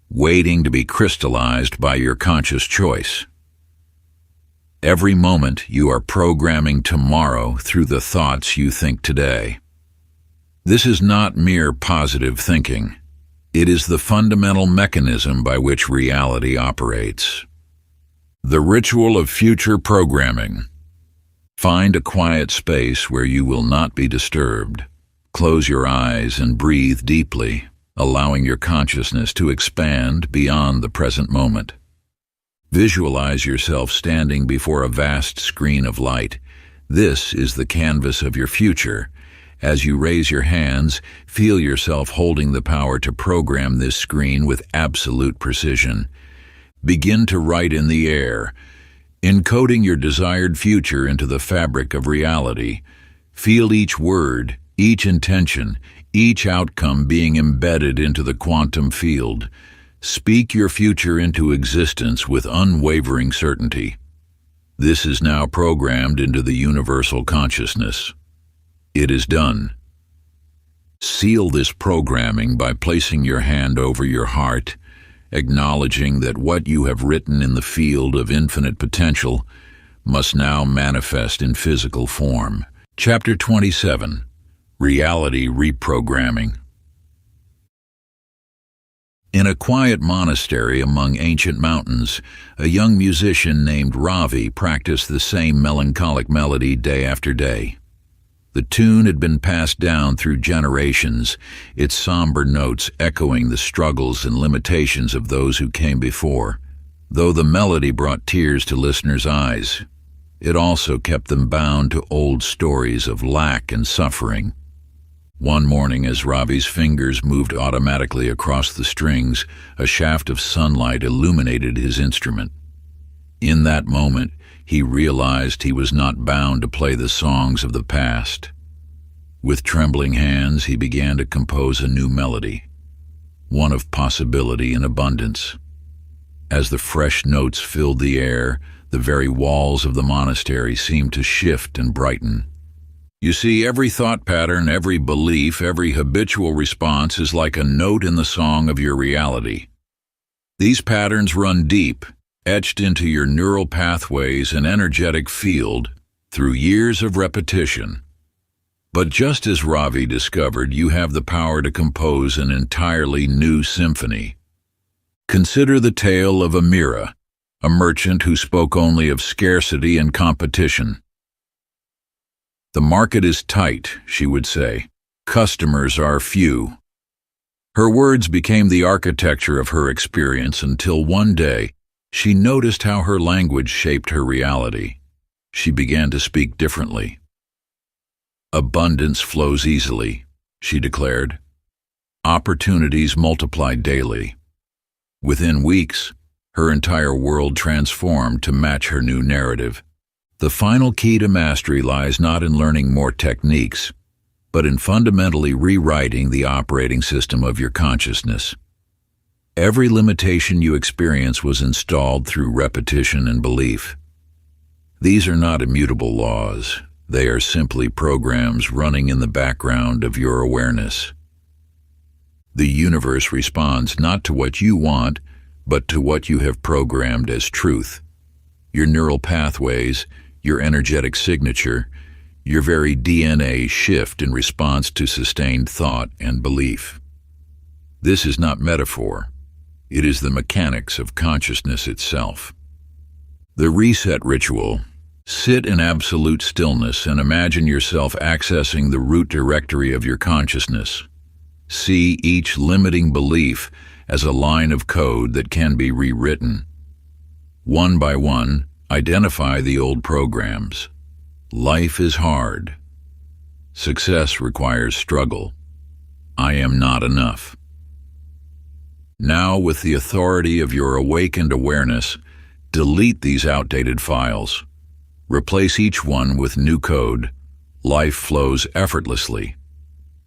waiting to be crystallized by your conscious choice." Every moment you are programming tomorrow through the thoughts you think today. This is not mere positive thinking. It is the fundamental mechanism by which reality operates. The ritual of future programming. Find a quiet space where you will not be disturbed. Close your eyes and breathe deeply, allowing your consciousness to expand beyond the present moment. Visualize yourself standing before a vast screen of light. This is the canvas of your future. As you raise your hands, feel yourself holding the power to program this screen with absolute precision. Begin to write in the air, encoding your desired future into the fabric of reality. Feel each word, each intention, each outcome being embedded into the quantum field. Speak your future into existence with unwavering certainty. This is now programmed into the universal consciousness. It is done. Seal this programming by placing your hand over your heart, acknowledging that what you have written in the field of infinite potential must now manifest in physical form. Chapter 27, Reality Reprogramming. In a quiet monastery among ancient mountains, a young musician named Ravi practiced the same melancholic melody day after day. The tune had been passed down through generations, its somber notes echoing the struggles and limitations of those who came before. Though the melody brought tears to listeners' eyes, it also kept them bound to old stories of lack and suffering. One morning, as Ravi's fingers moved automatically across the strings, a shaft of sunlight illuminated his instrument. In that moment, he realized he was not bound to play the songs of the past. With trembling hands, he began to compose a new melody, one of possibility and abundance. As the fresh notes filled the air, the very walls of the monastery seemed to shift and brighten. You see, every thought pattern, every belief, every habitual response is like a note in the song of your reality. These patterns run deep, etched into your neural pathways and energetic field through years of repetition. But just as Ravi discovered, you have the power to compose an entirely new symphony. Consider the tale of Amira, a merchant who spoke only of scarcity and competition. "The market is tight," she would say. "Customers are few." Her words became the architecture of her experience until one day she noticed how her language shaped her reality. She began to speak differently. "Abundance flows easily," she declared. "Opportunities multiply daily." Within weeks, her entire world transformed to match her new narrative. The final key to mastery lies not in learning more techniques, but in fundamentally rewriting the operating system of your consciousness. Every limitation you experience was installed through repetition and belief. These are not immutable laws. They are simply programs running in the background of your awareness. The universe responds not to what you want, but to what you have programmed as truth. Your neural pathways, your energetic signature, your very DNA shift in response to sustained thought and belief. This is not metaphor. It is the mechanics of consciousness itself. The reset ritual. Sit in absolute stillness and imagine yourself accessing the root directory of your consciousness. See each limiting belief as a line of code that can be rewritten. One by one, identify the old programs. Life is hard. Success requires struggle. I am not enough. Now, with the authority of your awakened awareness, delete these outdated files. Replace each one with new code. Life flows effortlessly.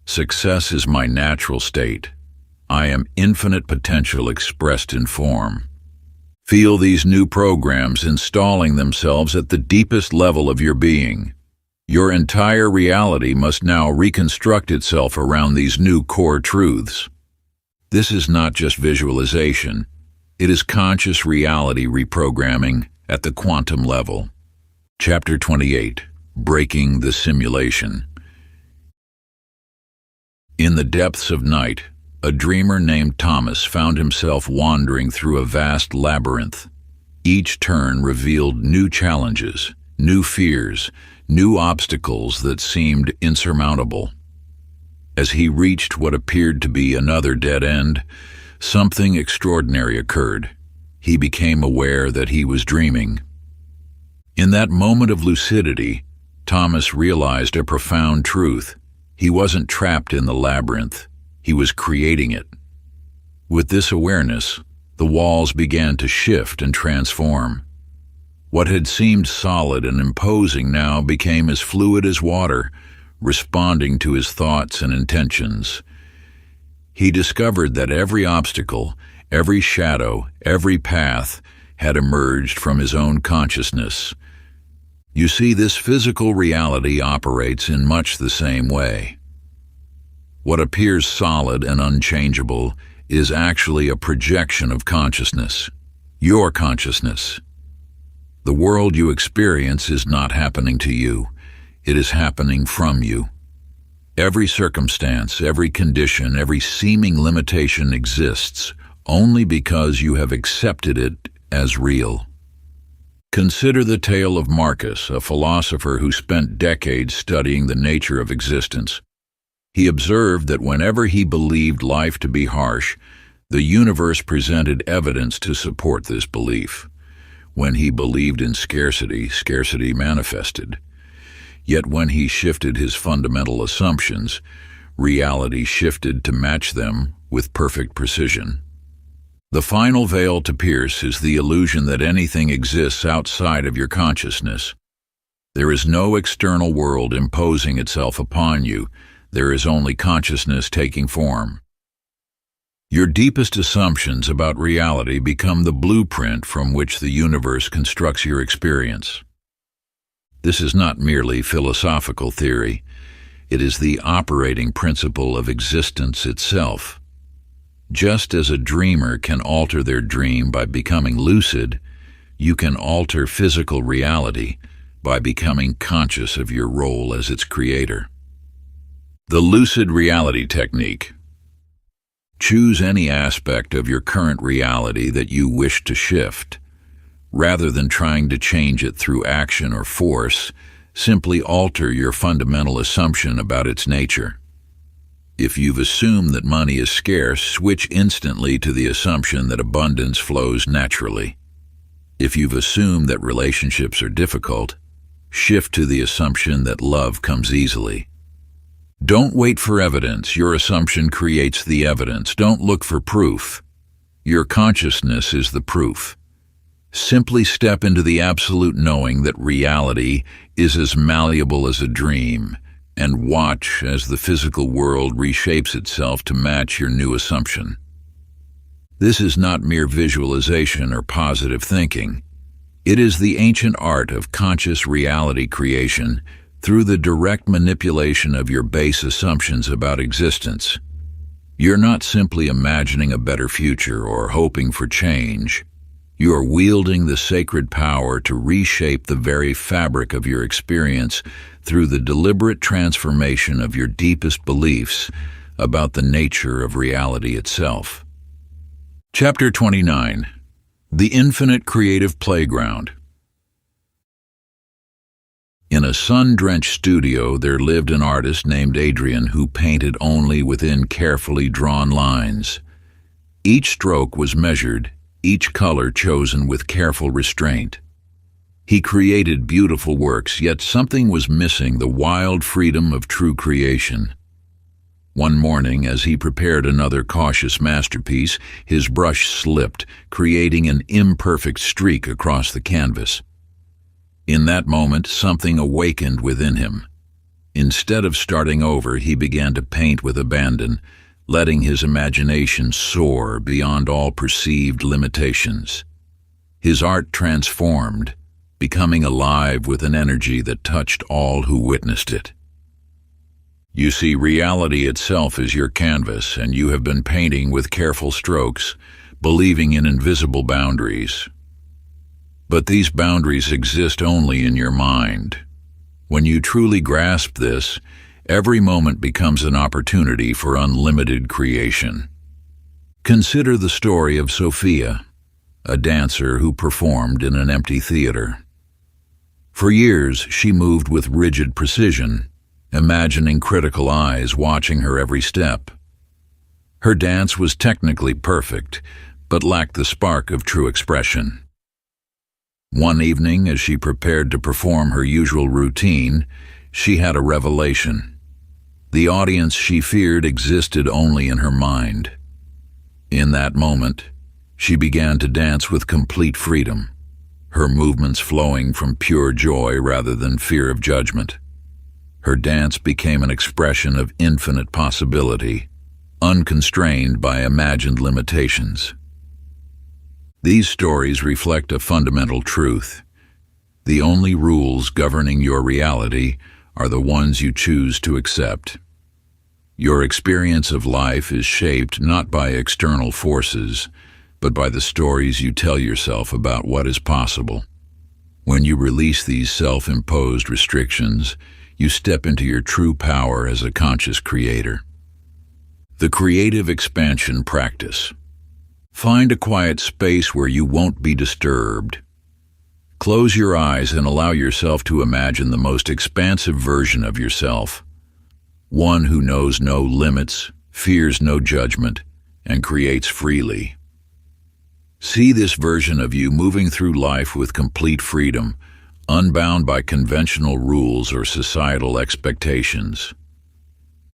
Success is my natural state. I am infinite potential expressed in form. Feel these new programs installing themselves at the deepest level of your being. Your entire reality must now reconstruct itself around these new core truths. This is not just visualization. It is conscious reality reprogramming at the quantum level. Chapter 28. Breaking the Simulation. In the depths of night, a dreamer named Thomas found himself wandering through a vast labyrinth. Each turn revealed new challenges, new fears, new obstacles that seemed insurmountable. As he reached what appeared to be another dead end, something extraordinary occurred. He became aware that he was dreaming. In that moment of lucidity, Thomas realized a profound truth. He wasn't trapped in the labyrinth. He was creating it. With this awareness, the walls began to shift and transform. What had seemed solid and imposing now became as fluid as water, responding to his thoughts and intentions. He discovered that every obstacle, every shadow, every path had emerged from his own consciousness. You see, this physical reality operates in much the same way. What appears solid and unchangeable is actually a projection of consciousness, your consciousness. The world you experience is not happening to you, it is happening from you. Every circumstance, every condition, every seeming limitation exists only because you have accepted it as real. Consider the tale of Marcus, a philosopher who spent decades studying the nature of existence. He observed that whenever he believed life to be harsh, the universe presented evidence to support this belief. When he believed in scarcity, scarcity manifested. Yet when he shifted his fundamental assumptions, reality shifted to match them with perfect precision. The final veil to pierce is the illusion that anything exists outside of your consciousness. There is no external world imposing itself upon you. There is only consciousness taking form. Your deepest assumptions about reality become the blueprint from which the universe constructs your experience. This is not merely philosophical theory. It is the operating principle of existence itself. Just as a dreamer can alter their dream by becoming lucid, you can alter physical reality by becoming conscious of your role as its creator. The lucid reality technique. Choose any aspect of your current reality that you wish to shift. Rather than trying to change it through action or force, simply alter your fundamental assumption about its nature. If you've assumed that money is scarce, switch instantly to the assumption that abundance flows naturally. If you've assumed that relationships are difficult, shift to the assumption that love comes easily. Don't wait for evidence. Your assumption creates the evidence. Don't look for proof. Your consciousness is the proof. Simply step into the absolute knowing that reality is as malleable as a dream, and watch as the physical world reshapes itself to match your new assumption. This is not mere visualization or positive thinking. It is the ancient art of conscious reality creation through the direct manipulation of your base assumptions about existence. You're not simply imagining a better future or hoping for change. You are wielding the sacred power to reshape the very fabric of your experience through the deliberate transformation of your deepest beliefs about the nature of reality itself. Chapter 29. The Infinite Creative Playground. In a sun-drenched studio, there lived an artist named Adrian who painted only within carefully drawn lines. Each stroke was measured, each color chosen with careful restraint. He created beautiful works, yet something was missing: the wild freedom of true creation. One morning, as he prepared another cautious masterpiece, his brush slipped, creating an imperfect streak across the canvas. In that moment, something awakened within him. Instead of starting over, he began to paint with abandon, letting his imagination soar beyond all perceived limitations. His art transformed, becoming alive with an energy that touched all who witnessed it. You see, reality itself is your canvas, and you have been painting with careful strokes, believing in invisible boundaries. But these boundaries exist only in your mind. When you truly grasp this, every moment becomes an opportunity for unlimited creation. Consider the story of Sophia, a dancer who performed in an empty theater. For years, she moved with rigid precision, imagining critical eyes watching her every step. Her dance was technically perfect, but lacked the spark of true expression. One evening, as she prepared to perform her usual routine, she had a revelation. The audience she feared existed only in her mind. In that moment, she began to dance with complete freedom, her movements flowing from pure joy rather than fear of judgment. Her dance became an expression of infinite possibility, unconstrained by imagined limitations. These stories reflect a fundamental truth. The only rules governing your reality are the ones you choose to accept. Your experience of life is shaped not by external forces, but by the stories you tell yourself about what is possible. When you release these self-imposed restrictions, you step into your true power as a conscious creator. The creative expansion practice. Find a quiet space where you won't be disturbed. Close your eyes and allow yourself to imagine the most expansive version of yourself, one who knows no limits, fears no judgment, and creates freely. See this version of you moving through life with complete freedom, unbound by conventional rules or societal expectations.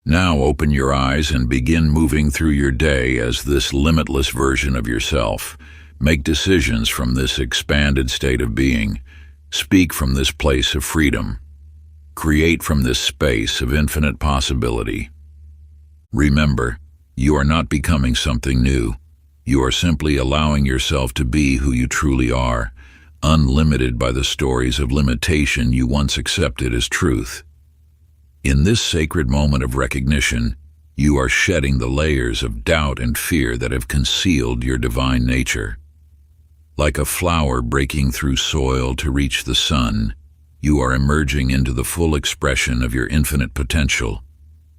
Now open your eyes and begin moving through your day as this limitless version of yourself. Make decisions from this expanded state of being. Speak from this place of freedom. Create from this space of infinite possibility. Remember, you are not becoming something new. You are simply allowing yourself to be who you truly are, unlimited by the stories of limitation you once accepted as truth. In this sacred moment of recognition, you are shedding the layers of doubt and fear that have concealed your divine nature. Like a flower breaking through soil to reach the sun, you are emerging into the full expression of your infinite potential,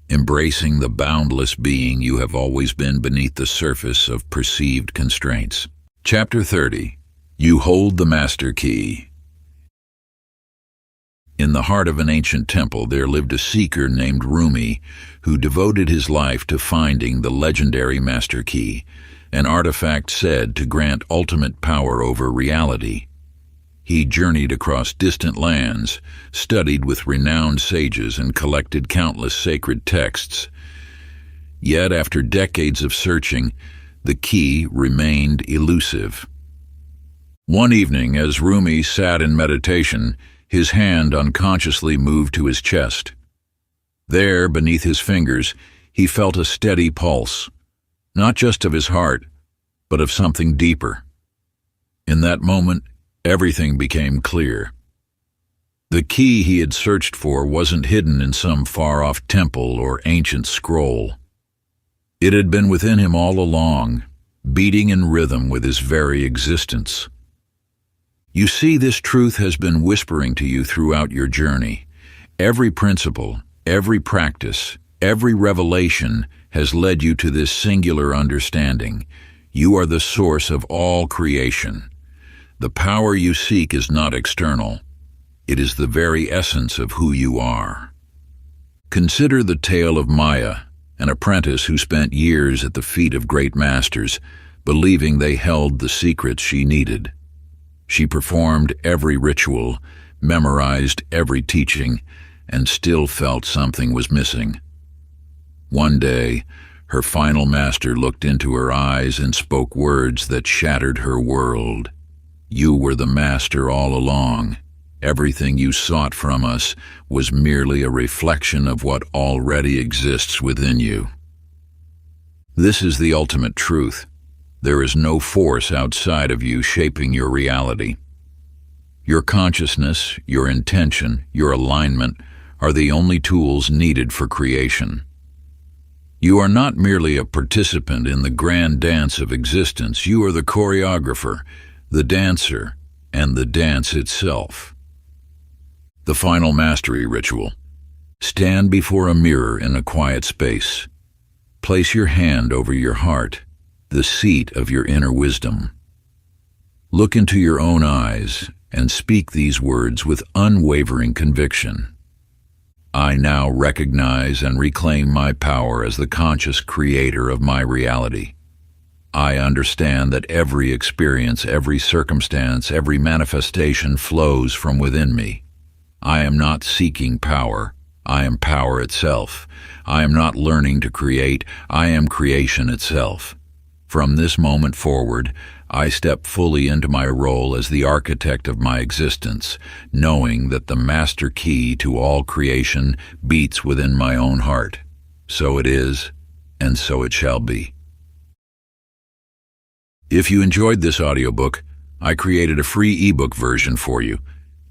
embracing the boundless being you have always been beneath the surface of perceived constraints. Chapter 30. You hold the master key. In the heart of an ancient temple there lived a seeker named Rumi who devoted his life to finding the legendary master key, an artifact said to grant ultimate power over reality. He journeyed across distant lands, studied with renowned sages, and collected countless sacred texts. Yet after decades of searching, the key remained elusive. One evening, as Rumi sat in meditation, his hand unconsciously moved to his chest. There, beneath his fingers, he felt a steady pulse, not just of his heart, but of something deeper. In that moment, everything became clear. The key he had searched for wasn't hidden in some far-off temple or ancient scroll. It had been within him all along, beating in rhythm with his very existence. You see, this truth has been whispering to you throughout your journey. Every principle, every practice, every revelation has led you to this singular understanding. You are the source of all creation. The power you seek is not external. It is the very essence of who you are. Consider the tale of Maya, an apprentice who spent years at the feet of great masters, believing they held the secrets she needed. She performed every ritual, memorized every teaching, and still felt something was missing. One day, her final master looked into her eyes and spoke words that shattered her world. You were the master all along. Everything you sought from us was merely a reflection of what already exists within you. This is the ultimate truth. There is no force outside of you shaping your reality. Your consciousness, your intention, your alignment are the only tools needed for creation. You are not merely a participant in the grand dance of existence. You are the choreographer, the dancer, and the dance itself. The final mastery ritual. Stand before a mirror in a quiet space. Place your hand over your heart, the seat of your inner wisdom. Look into your own eyes and speak these words with unwavering conviction. I now recognize and reclaim my power as the conscious creator of my reality. I understand that every experience, every circumstance, every manifestation flows from within me. I am not seeking power. I am power itself. I am not learning to create. I am creation itself. From this moment forward, I step fully into my role as the architect of my existence, knowing that the master key to all creation beats within my own heart. So it is, and so it shall be. If you enjoyed this audiobook, I created a free ebook version for you.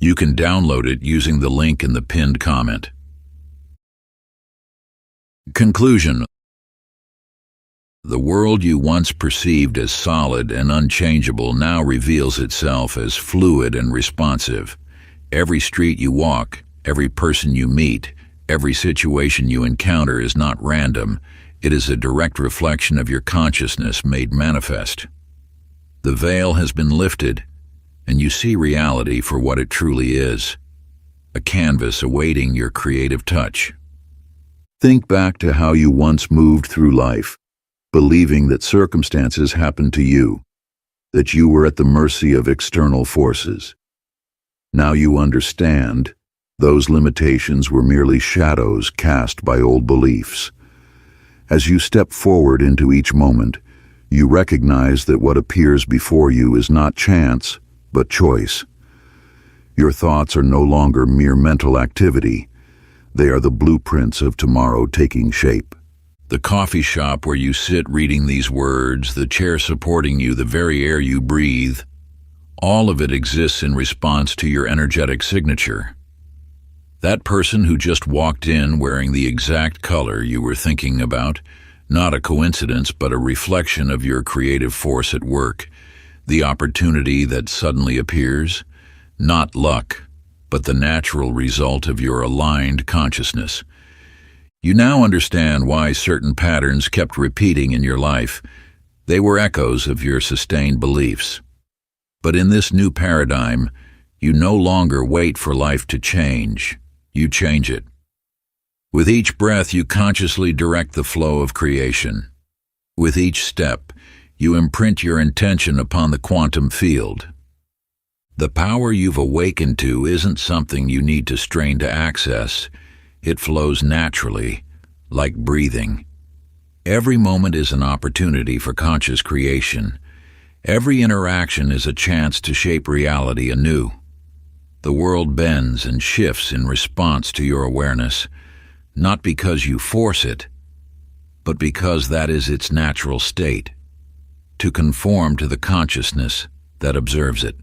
You can download it using the link in the pinned comment. Conclusion. The world you once perceived as solid and unchangeable now reveals itself as fluid and responsive. Every street you walk, every person you meet, every situation you encounter is not random. It is a direct reflection of your consciousness made manifest. The veil has been lifted, and you see reality for what it truly is, a canvas awaiting your creative touch. Think back to how you once moved through life, believing that circumstances happened to you, that you were at the mercy of external forces. Now you understand, those limitations were merely shadows cast by old beliefs. As you step forward into each moment, you recognize that what appears before you is not chance, but choice. Your thoughts are no longer mere mental activity. They are the blueprints of tomorrow taking shape. The coffee shop where you sit reading these words, the chair supporting you, the very air you breathe, all of it exists in response to your energetic signature. That person who just walked in wearing the exact color you were thinking about, not a coincidence but a reflection of your creative force at work, the opportunity that suddenly appears, not luck, but the natural result of your aligned consciousness. You now understand why certain patterns kept repeating in your life. They were echoes of your sustained beliefs. But in this new paradigm, you no longer wait for life to change. You change it. With each breath, you consciously direct the flow of creation. With each step, you imprint your intention upon the quantum field. The power you've awakened to isn't something you need to strain to access. It flows naturally, like breathing. Every moment is an opportunity for conscious creation. Every interaction is a chance to shape reality anew. The world bends and shifts in response to your awareness, not because you force it, but because that is its natural state, to conform to the consciousness that observes it.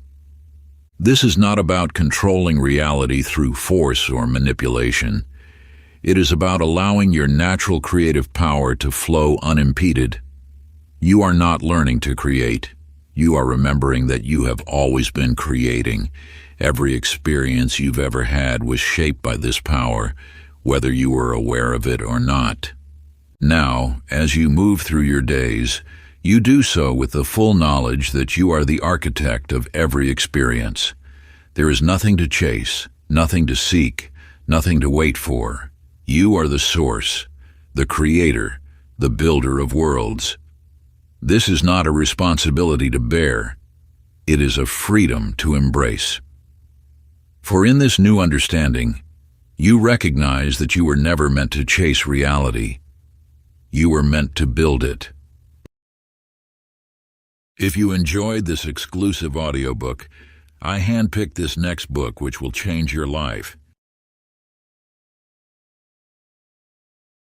This is not about controlling reality through force or manipulation. It is about allowing your natural creative power to flow unimpeded. You are not learning to create. You are remembering that you have always been creating. Every experience you've ever had was shaped by this power, whether you were aware of it or not. Now, as you move through your days, you do so with the full knowledge that you are the architect of every experience. There is nothing to chase, nothing to seek, nothing to wait for. You are the source, the creator, the builder of worlds. This is not a responsibility to bear. It is a freedom to embrace. For in this new understanding, you recognize that you were never meant to chase reality. You were meant to build it. If you enjoyed this exclusive audiobook, I handpicked this next book which will change your life.